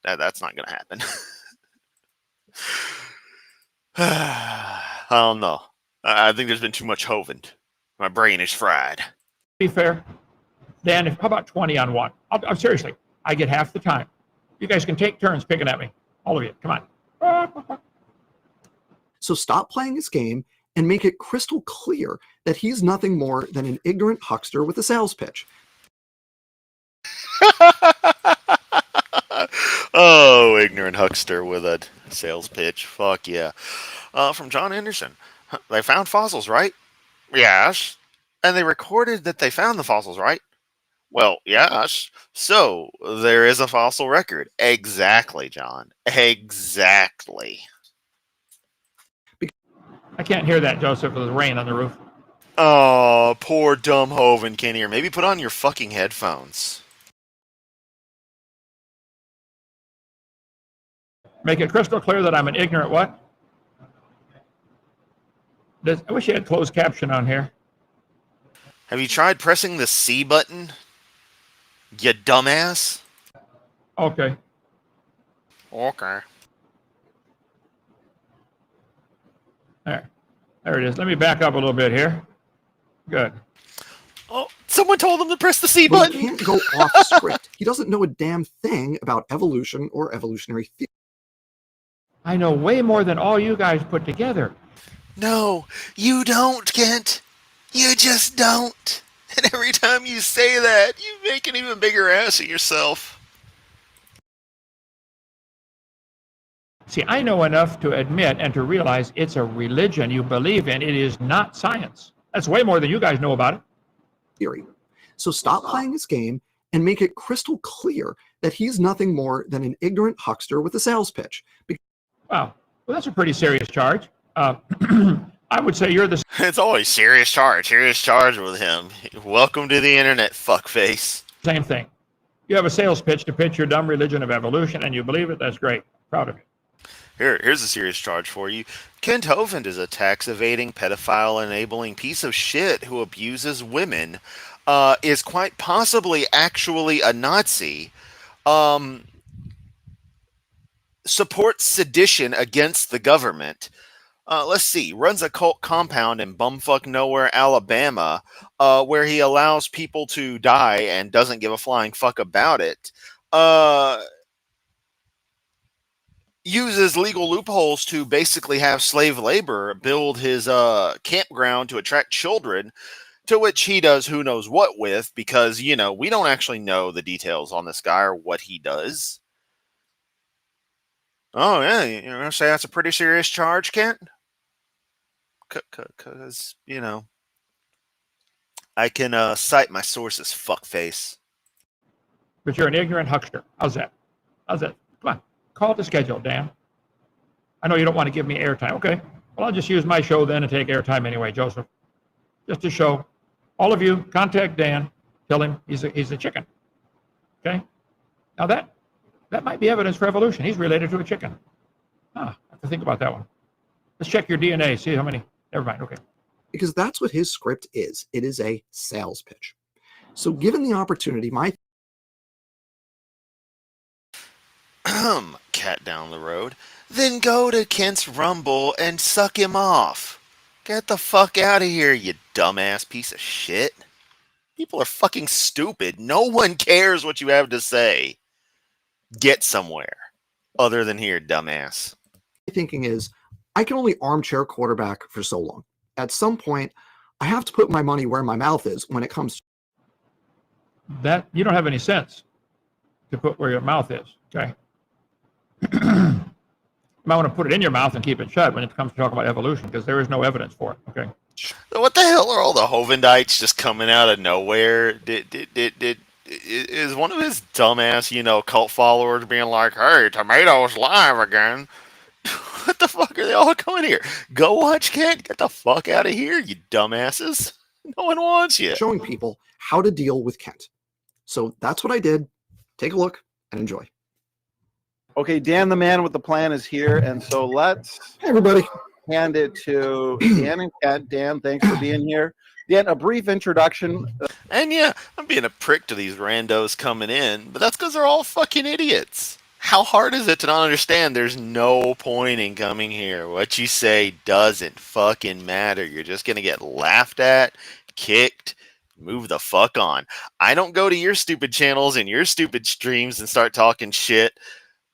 that's not gonna happen. I don't know. I think there's been too much Hovend. My brain is fried. Be fair, Dan. How about 20 on one? I'm seriously. I get half the time. You guys can take turns picking at me. All of you, come on. So stop playing his game and make it crystal clear that he's nothing more than an ignorant huckster with a sales pitch. Oh, ignorant huckster with a sales pitch. Fuck yeah. From John Anderson. They found fossils, right? Yes. And they recorded that they found the fossils, right? Well, yes. So there is a fossil record. Exactly, John. Exactly. I can't hear that, Joseph, with the rain on the roof. Oh, poor dumb Hoven can't hear. Maybe put on your fucking headphones. Make it crystal clear that I'm an ignorant what? I wish you had closed caption on here. Have you tried pressing the C button? You dumbass. Okay. Okay. There it is. Let me back up a little bit here. Good. Oh, someone told him to press the C But button. he can't go off script. He doesn't know a damn thing about evolution or evolutionary theory. I know way more than all you guys put together. No, you don't, Kent. You just don't. And every time you say that, you make an even bigger ass of yourself. See, I know enough to admit and to realize it's a religion you believe in. It is not science. That's way more than you guys know about it. Theory. So stop playing his game and make it crystal clear that he's nothing more than an ignorant huckster with a sales pitch. Wow. Well, that's a pretty serious charge. I would say you're the It's always serious charge with him. Welcome to the internet, fuckface. same thing. You have a sales pitch to pitch your dumb religion of evolution, and you believe it. That's great. Proud of you. Here's a serious charge for you. Kent Hovind is a tax-evading, pedophile-enabling piece of shit who abuses women, is quite possibly actually a Nazi, supports sedition against the government. Let's see, runs a cult compound in bumfuck nowhere, Alabama, where he allows people to die and doesn't give a flying fuck about it. Uses legal loopholes to basically have slave labor build his campground to attract children, to which he does who knows what with, because, we don't actually know the details on this guy or what he does. Oh, yeah, you're going to say that's a pretty serious charge, Kent? Because, I can cite my sources, fuckface. But you're an ignorant huckster. How's that? Come on. Call the schedule, Dan. I know you don't want to give me airtime. Okay. Well, I'll just use my show then and take airtime anyway, Joseph. Just to show. All of you, contact Dan. Tell him he's a chicken. Okay? Now that might be evidence for evolution. He's related to a chicken. I have to think about that one. Let's check your DNA. See how many. Never mind. Okay. Because that's what his script is. It is a sales pitch. So given the opportunity, my cat down the road, then go to Kent's Rumble and suck him off. Get the fuck out of here, you dumbass piece of shit. People are fucking stupid. No one cares what you have to say. Get somewhere other than here, dumbass. thinking is, I can only armchair quarterback for so long. At some point, I have to put my money where my mouth is when it comes to that. You don't have any sense to put where your mouth is. Okay. You might want to put it in your mouth and keep it shut when it comes to talk about evolution, because there is no evidence for it. Okay. What the hell are all the Hovendites just coming out of nowhere? Is one of his dumbass, cult followers being like, "Hey, Tomato's live again"? What the fuck are they all coming here? Go watch Kent. Get the fuck out of here, you dumbasses. No one wants you. showing people how to deal with Kent. So that's what I did. Take a look and enjoy. Okay, Dan, the man with the plan, is here, and so let's Hey, everybody. hand it to Dan and Kent. Dan, thanks for being here. Dan, a brief introduction. And yeah, I'm being a prick to these randos coming in, but that's because they're all fucking idiots. How hard is it to not understand there's no point in coming here? What you say doesn't fucking matter. You're just gonna get laughed at, kicked, move the fuck on. I don't go to your stupid channels and your stupid streams and start talking shit.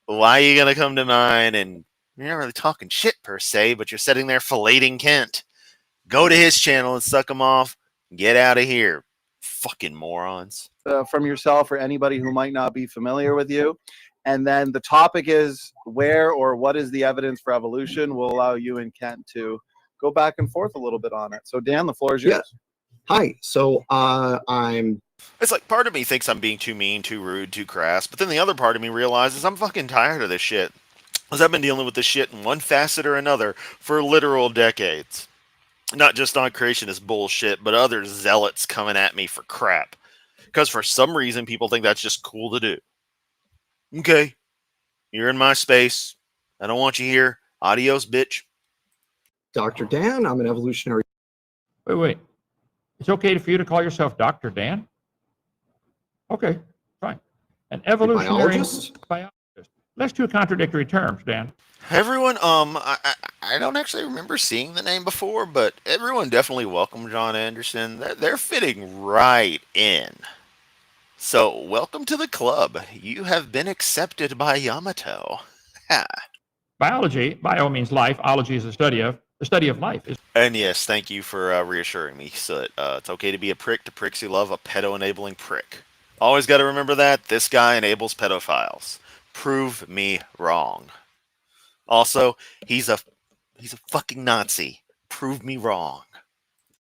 Why are you gonna come to mine? And you're not really talking shit per se, but you're sitting there filleting Kent. Go to his channel and suck him off. Get out of here. Fucking morons. From yourself or anybody who might not be familiar with you. And then the topic is where or what is the evidence for evolution. We'll allow you and Kent to go back and forth a little bit on it. So Dan, the floor is yours. Yeah. Hi. So I'm It's like part of me thinks I'm being too mean, too rude, too crass, but then the other part of me realizes I'm fucking tired of this shit. Because I've been dealing with this shit in one facet or another for literal decades. Not just on creationist bullshit, but other zealots coming at me for crap. Because for some reason, people think that's just cool to do. Okay, you're in my space. I don't want you here. Adios, bitch. Dr. Dan. I'm an evolutionary. Wait. It's okay for you to call yourself Dr. Dan? Okay, fine. An evolutionary biologist? biologist. That's two contradictory terms, Dan. Everyone, I don't actually remember seeing the name before, but everyone definitely welcome John Anderson. They're fitting right in. So, welcome to the club. You have been accepted by Yamato. Ha. Biology, bio means life. Ology is the study of life. And yes, thank you for reassuring me. So it's okay to be a prick to pricks you love, a pedo-enabling prick. Always got to remember that. This guy enables pedophiles. Prove me wrong. Also, he's a fucking Nazi. Prove me wrong.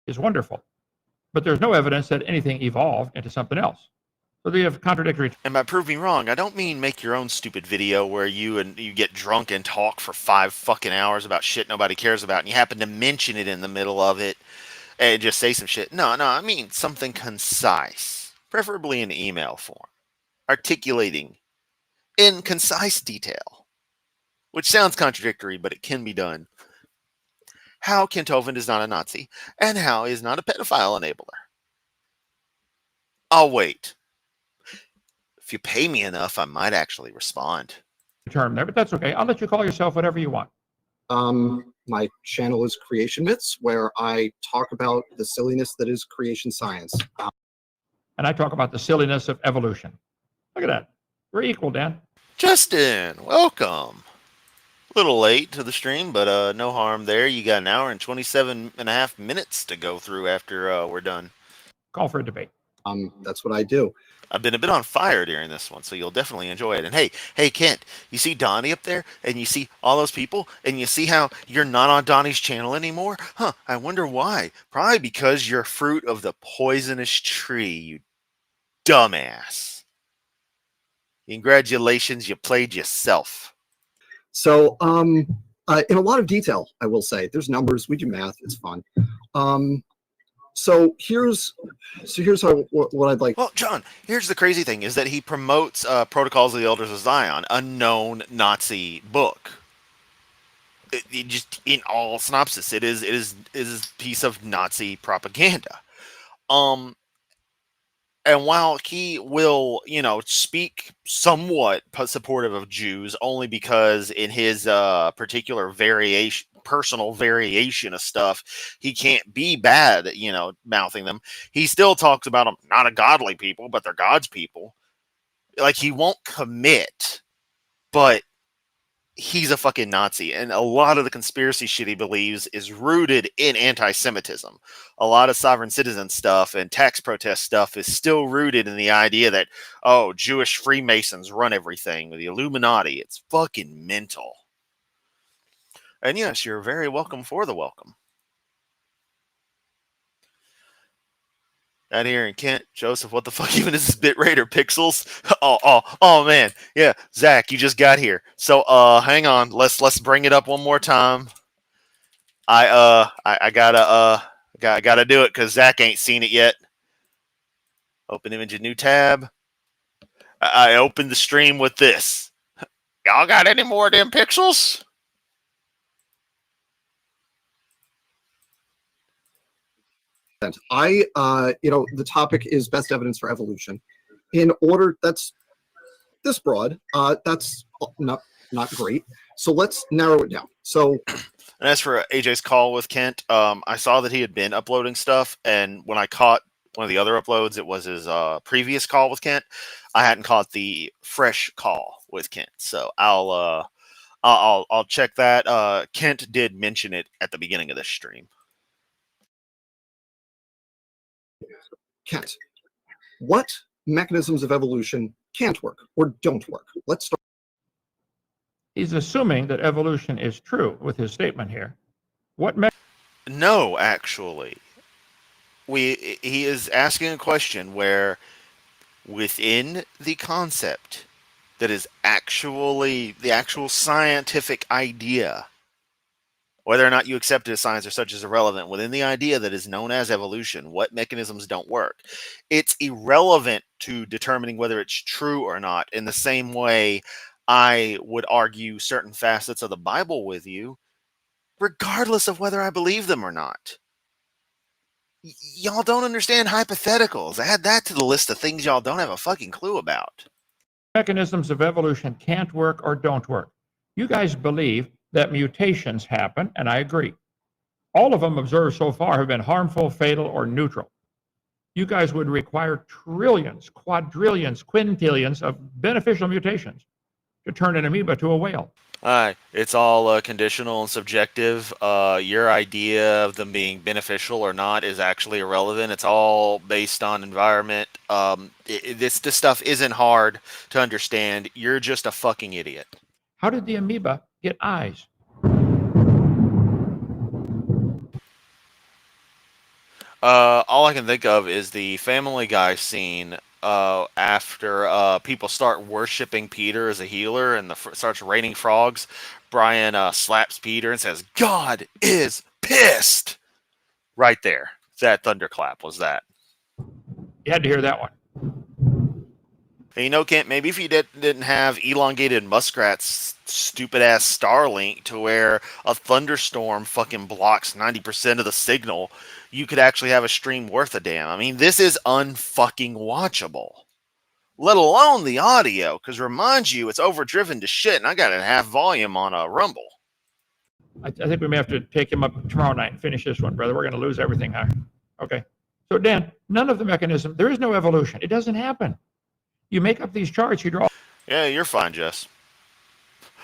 Is wonderful. But there's no evidence that anything evolved into something else. So they have contradictory. And by prove me wrong, I don't mean make your own stupid video where you get drunk and talk for 5 fucking hours about shit nobody cares about, and you happen to mention it in the middle of it and just say some shit. No, I mean something concise, preferably in email form, articulating in concise detail, which sounds contradictory, but it can be done. How Kenthoven is not a Nazi, and how he is not a pedophile enabler. I'll wait. If you pay me enough, I might actually respond. Term there, but that's okay. I'll let you call yourself whatever you want. My channel is Creation Myths, where I talk about the silliness that is creation science. And I talk about the silliness of evolution. Look at that. We're equal, Dan. Justin, welcome. A little late to the stream, but no harm there. You got an hour and 27 and a half minutes to go through after we're done. Call for a debate. That's what I do. I've been a bit on fire during this one, so you'll definitely enjoy it. And hey, Kent, you see Donnie up there, and you see all those people, and you see how you're not on Donnie's channel anymore? Huh, I wonder why. Probably because you're fruit of the poisonous tree, you dumbass. Congratulations, you played yourself. So, in a lot of detail, I will say, there's numbers, we do math, it's fun. So here's what I'd like. Well, John, here's the crazy thing: is that he promotes Protocols of the Elders of Zion, a known Nazi book. It just, in all synopsis, it is a piece of Nazi propaganda. And while he will, speak somewhat supportive of Jews, only because in his particular personal variation of stuff, he can't be bad, mouthing them. He still talks about them, not a godly people, but they're God's people. Like, he won't commit, but he's a fucking Nazi. And a lot of the conspiracy shit he believes is rooted in anti-Semitism. A lot of sovereign citizen stuff and tax protest stuff is still rooted in the idea that, Jewish Freemasons run everything, the Illuminati. It's fucking mental. And yes, you're very welcome for the welcome. Out here in Kent, Joseph, what the fuck even is this bitrate or pixels? Oh man. Yeah, Zach, you just got here. So hang on, let's bring it up one more time. I gotta do it because Zach ain't seen it yet. Open image, a new tab. I opened the stream with this. Y'all got any more of them pixels? The topic is best evidence for evolution. In order, that's this broad. That's not great. So let's narrow it down. So, and as for AJ's call with Kent, I saw that he had been uploading stuff, and when I caught one of the other uploads, it was his previous call with Kent. I hadn't caught the fresh call with Kent, so I'll check that. Kent did mention it at the beginning of this stream. Kent, what mechanisms of evolution can't work or don't work? Let's start. He's assuming that evolution is true with his statement here. What No, actually. He is asking a question where within the concept that is actually the actual scientific idea, whether or not you accept it as science or such is irrelevant, within the idea that is known as evolution, what mechanisms don't work, it's irrelevant to determining whether it's true or not. In the same way, I would argue certain facets of the Bible with you, regardless of whether I believe them or not. Y'all don't understand hypotheticals. Add that to the list of things y'all don't have a fucking clue about. mechanisms of evolution can't work or don't work? You guys believe that mutations happen, and I agree. All of them observed so far have been harmful, fatal, or neutral. You guys would require trillions, quadrillions, quintillions of beneficial mutations to turn an amoeba to a whale. It's all conditional and subjective. Your idea of them being beneficial or not is actually irrelevant. It's all based on environment. This stuff isn't hard to understand. You're just a fucking idiot. How did the amoeba get eyes? All I can think of is the Family Guy scene after people start worshiping Peter as a healer and starts raining frogs. Brian slaps Peter and says, "God is pissed." Right there. That thunderclap was that. You had to hear that one. And Kent, maybe if you didn't have elongated muskrat's stupid ass Starlink to where a thunderstorm fucking blocks 90% of the signal, you could actually have a stream worth a damn. I mean, this is unfucking watchable. Let alone the audio, because remind you, it's overdriven to shit, and I got it at half volume on a Rumble. I think we may have to take him up tomorrow night and finish this one, brother. We're going to lose everything here. Okay. So, Dan, none of the mechanism, there is no evolution. It doesn't happen. You make up these charts, you draw. Yeah, you're fine, Jess.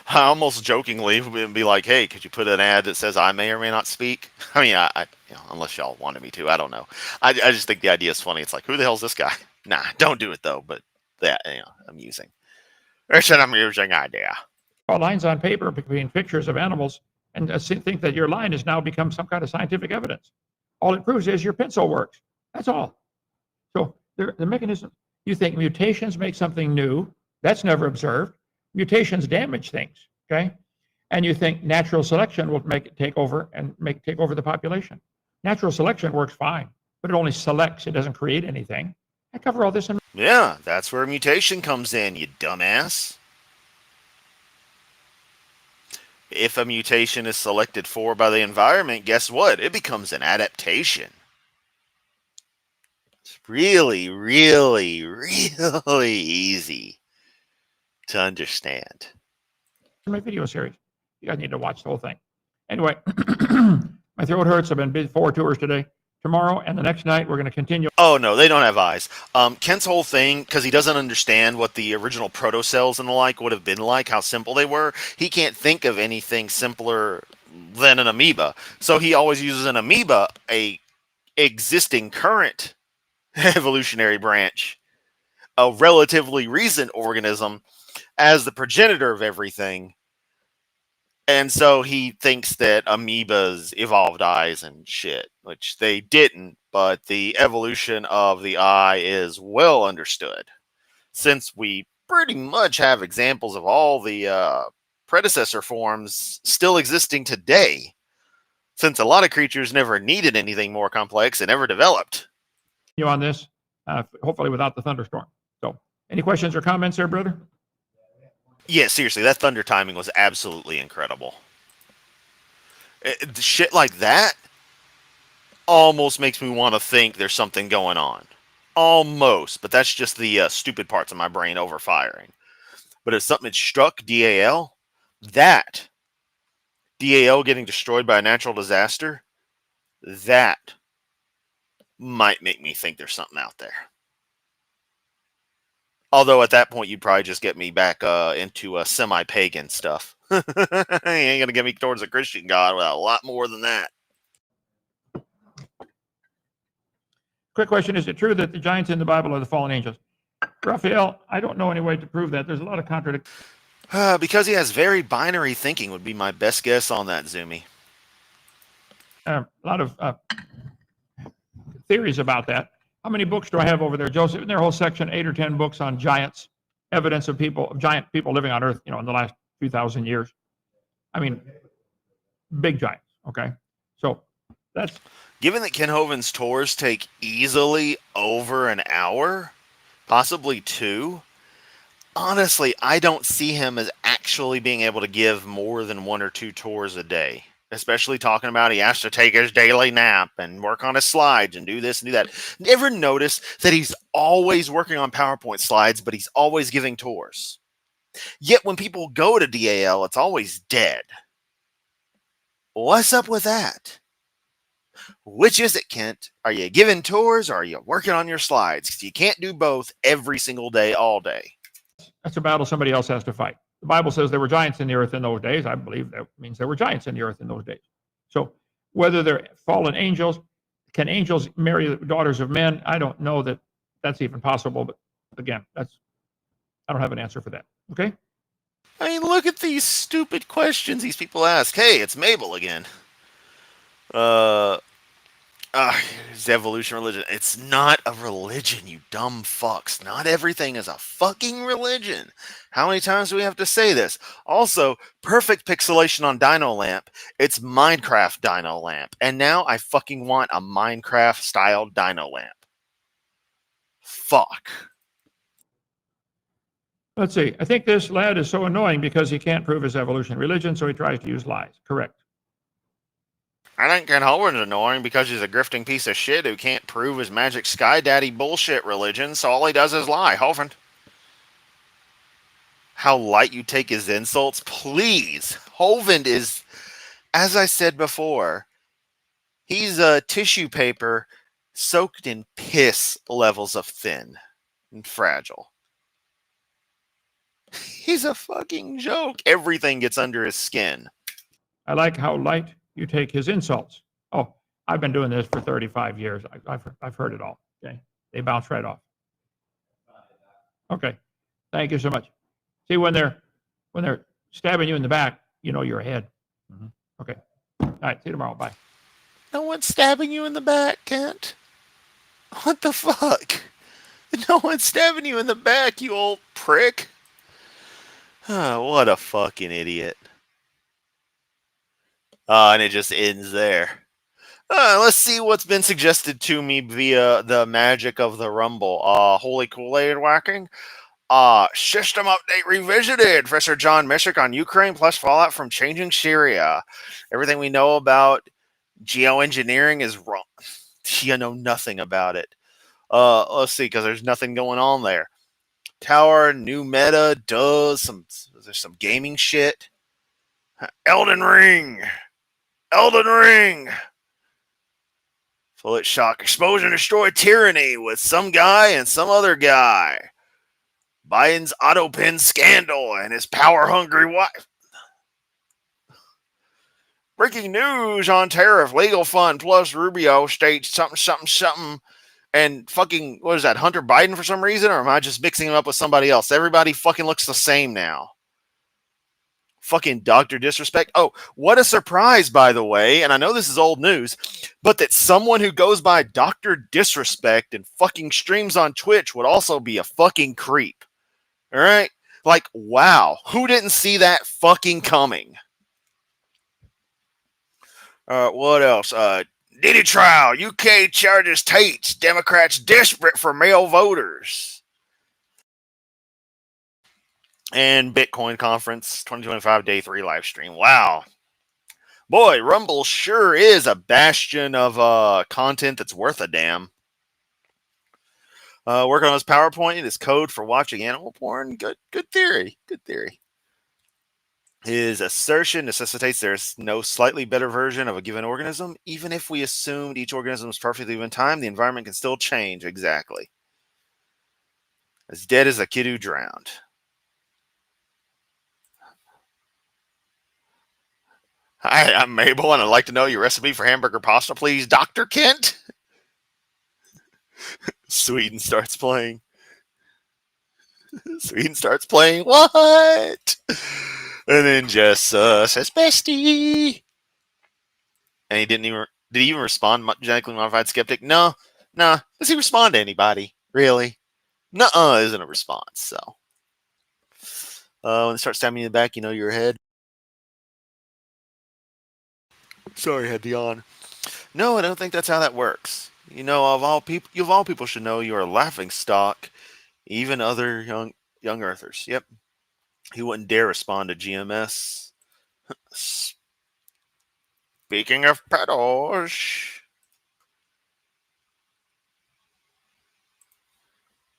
I almost jokingly would be like, "Hey, could you put an ad that says I may or may not speak?" I mean, unless y'all wanted me to, I don't know. I just think the idea is funny. It's like, who the hell's this guy? Nah, don't do it though. But that, amusing. It's an amusing idea. Draw lines on paper between pictures of animals and think that your line has now become some kind of scientific evidence. All it proves is your pencil works. That's all. So the mechanism. You think mutations make something new. That's never observed. Mutations damage things, okay? And you think natural selection will make it take over the population. Natural selection works fine, but it only selects. It doesn't create anything. I cover all this in. Yeah, that's where mutation comes in, you dumbass. If a mutation is selected for by the environment, guess what? It becomes an adaptation. It's really, really, really easy to understand. My video series. You guys need to watch the whole thing. Anyway, my throat hurts. I've been busy 4 tours today. Tomorrow and the next night, we're going to continue. Oh, no, they don't have eyes. Kent's whole thing, because he doesn't understand what the original protocells and the like would have been like, how simple they were, he can't think of anything simpler than an amoeba. So he always uses an amoeba, a existing current evolutionary branch, a relatively recent organism, as the progenitor of everything. And so he thinks that amoebas evolved eyes and shit, which they didn't, but the evolution of the eye is well understood, since we pretty much have examples of all the predecessor forms still existing today, since a lot of creatures never needed anything more complex and never developed. You on this, hopefully without the thunderstorm. So, any questions or comments there, brother? Yeah, seriously, that thunder timing was absolutely incredible. Shit like that almost makes me want to think there's something going on. Almost, but that's just the stupid parts of my brain overfiring. But if something had struck DAL, that DAL getting destroyed by a natural disaster, that might make me think there's something out there. Although at that point, you'd probably just get me back into semi-pagan stuff. You ain't going to get me towards a Christian God without a lot more than that. Quick question: is it true that the giants in the Bible are the fallen angels? Raphael, I don't know any way to prove that. There's a lot of contradiction. Because he has very binary thinking would be my best guess on that, Zoomy. A lot of theories about that. How many books do I have over there, Joseph? In their whole section, 8 or 10 books on giants, evidence of giant people living on Earth, in the last few thousand years. I mean, big giants. Okay, so that's. Given that Ken Hovind's tours take easily over an hour, possibly 2, honestly, I don't see him as actually being able to give more than 1 or 2 tours a day. Especially talking about he has to take his daily nap and work on his slides and do this and do that. Never notice that he's always working on PowerPoint slides, but he's always giving tours. Yet when people go to DAL, it's always dead. What's up with that? Which is it, Kent? Are you giving tours or are you working on your slides? Because you can't do both every single day, all day. That's a battle somebody else has to fight. The Bible says there were giants in the earth in those days. I believe that means there were giants in the earth in those days. So whether they're fallen angels, can angels marry the daughters of men? I don't know that that's even possible. But again, I don't have an answer for that. Okay? I mean, look at these stupid questions these people ask. Hey, it's Mabel again. Is evolution religion? It's not a religion, you dumb fucks. Not everything is a fucking religion. How many times do we have to say this? Also, perfect pixelation on Dino Lamp. It's Minecraft Dino Lamp. And now I fucking want a Minecraft-style Dino Lamp. Fuck. Let's see. I think this lad is so annoying because he can't prove his evolution religion, so he tries to use lies. Correct. I think Ken Hovind's annoying because he's a grifting piece of shit who can't prove his magic sky daddy bullshit religion, so all he does is lie. Hovind. How light you take his insults? Please. Hovind is, as I said before, he's a tissue paper soaked in piss levels of thin and fragile. He's a fucking joke. Everything gets under his skin. I like how light you take his insults. Oh, I've been doing this for 35 years. I've heard it all. Okay, they bounce right off. Okay, thank you so much. See, when they're stabbing you in the back, you're ahead. Mm-hmm. Okay, all right. See you tomorrow. Bye. No one's stabbing you in the back, Kent. What the fuck? No one's stabbing you in the back, you old prick. Oh, what a fucking idiot. And it just ends there. Let's see what's been suggested to me via the magic of the Rumble. Holy Kool-Aid whacking. System update revisited. Professor John Mishik on Ukraine plus fallout from changing Syria. Everything we know about geoengineering is wrong. You know nothing about it. Let's see, because there's nothing going on there. Tower, new meta, there's some gaming shit. Elden Ring. Bullet shock, expose and destroy tyranny with some guy and some other guy. Biden's auto pen scandal and his power-hungry wife. Breaking news on tariff, legal fund plus Rubio states something. And fucking, what is that, Hunter Biden for some reason? Or am I just mixing him up with somebody else? Everybody fucking looks the same now. Fucking Dr. Disrespect. Oh, what a surprise, by the way. And I know this is old news, but that someone who goes by Dr. Disrespect and fucking streams on Twitch would also be a fucking creep. All right? Like, wow. Who didn't see that fucking coming? What else? Diddy trial. UK charges Tates. Democrats desperate for male voters. And Bitcoin conference 2025 day 3 live stream. Wow. Boy, Rumble sure is a bastion of content that's worth a damn. Working on his PowerPoint, his code for watching animal porn. Good theory. Good theory. His assertion necessitates there's no slightly better version of a given organism. Even if we assumed each organism is perfectly in time, the environment can still change. Exactly. As dead as a kid who drowned. Hi, I'm Mabel, and I'd like to know your recipe for hamburger pasta, please, Dr. Kent. Sweden starts playing. Sweden starts playing. What? And then Jess says, bestie. And he did he even respond, genetically modified skeptic? No. Does he respond to anybody? Really? Nuh-uh isn't a response, so. When they start stabbing you in the back, you know you're ahead. Sorry, I had to yawn. No, I don't think that's how that works. You know, of all people should know you're a laughing stock, even other young earthers. Yep. He wouldn't dare respond to GMS. Speaking of pedals.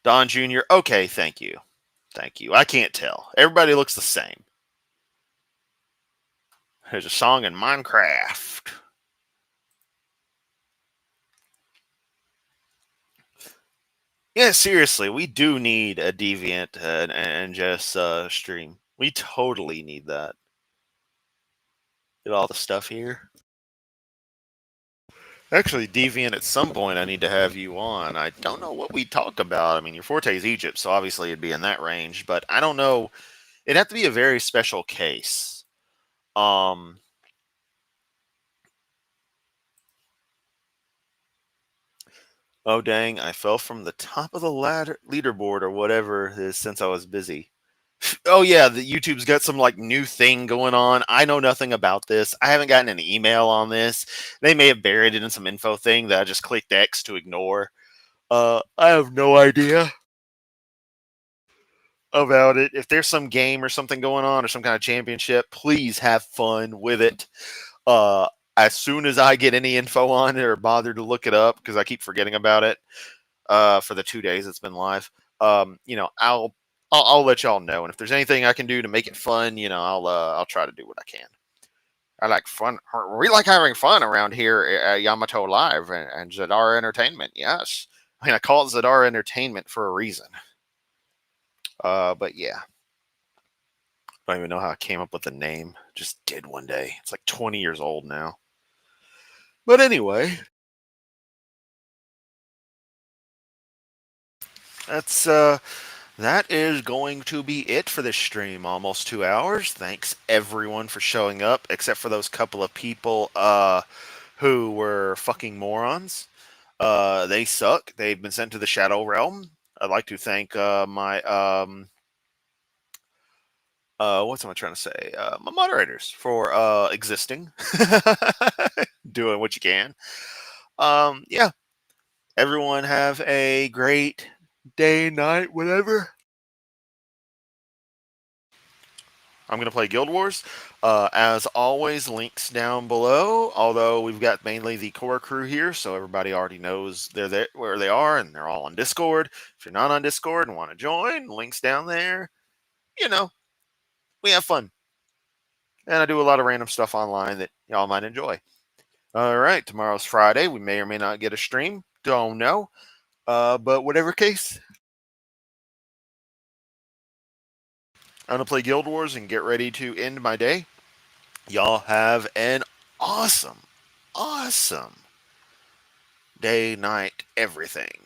Don Jr., okay, thank you. Thank you. I can't tell. Everybody looks the same. There's a song in Minecraft. Yeah, seriously, we do need a Deviant and just stream. We totally need that. Get all the stuff here. Actually, Deviant, at some point I need to have you on. I don't know what we talk about. I mean, your forte is Egypt, so obviously it'd be in that range, but I don't know. It'd have to be a very special case. Oh dang, I fell from the top of the leaderboard or whatever it is since I was busy. Oh yeah, the YouTube's got some like new thing going on. I know nothing about this. I haven't gotten an email on this. They may have buried it in some info thing that I just clicked X to ignore. I have no idea about it. If there's some game or something going on or some kind of championship, please have fun with it. As soon as I get any info on it or bother to look it up, because I keep forgetting about it for the 2 days it's been live, you know, I'll let y'all know. And if there's anything I can do to make it fun, you know, I'll try to do what I can. I like fun. We like having fun around here at Yamato Live and Zadar Entertainment. Yes, I mean I call it Zadar Entertainment for a reason. But yeah, I don't even know how I came up with the name. Just did one day. It's like 20 years old now. But anyway, that's that is going to be it for this stream. Almost 2 hours. Thanks everyone for showing up, except for those couple of people who were fucking morons. They suck. They've been sent to the Shadow Realm. I'd like to thank my what's am I trying to say? My moderators for existing, doing what you can. Yeah. Everyone have a great day, night, whatever. I'm going to play Guild Wars. As always, links down below. Although we've got mainly the core crew here, so everybody already knows they're there, where they are, and they're all on Discord. If you're not on Discord and want to join, links down there. You know, we have fun. And I do a lot of random stuff online that y'all might enjoy. All right, tomorrow's Friday. We may or may not get a stream. Don't know. But whatever case, I'm going to play Guild Wars and get ready to end my day. Y'all have an awesome day, night, everything.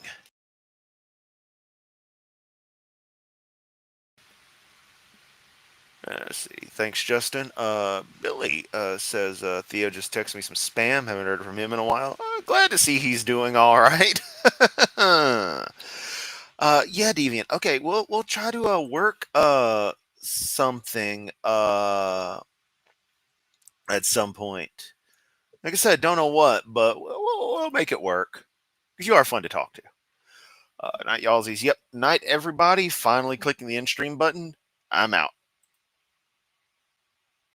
Let's see. Thanks, Justin. Billy says Theo just texted me some spam. Haven't heard from him in a while. Glad to see he's doing all right. Yeah, Deviant. Okay, we'll try to work something at some point. Like I said, don't know what, but we'll make it work because you are fun to talk to. Night, y'allsies. Yep. Night, everybody. Finally clicking the end stream button. I'm out.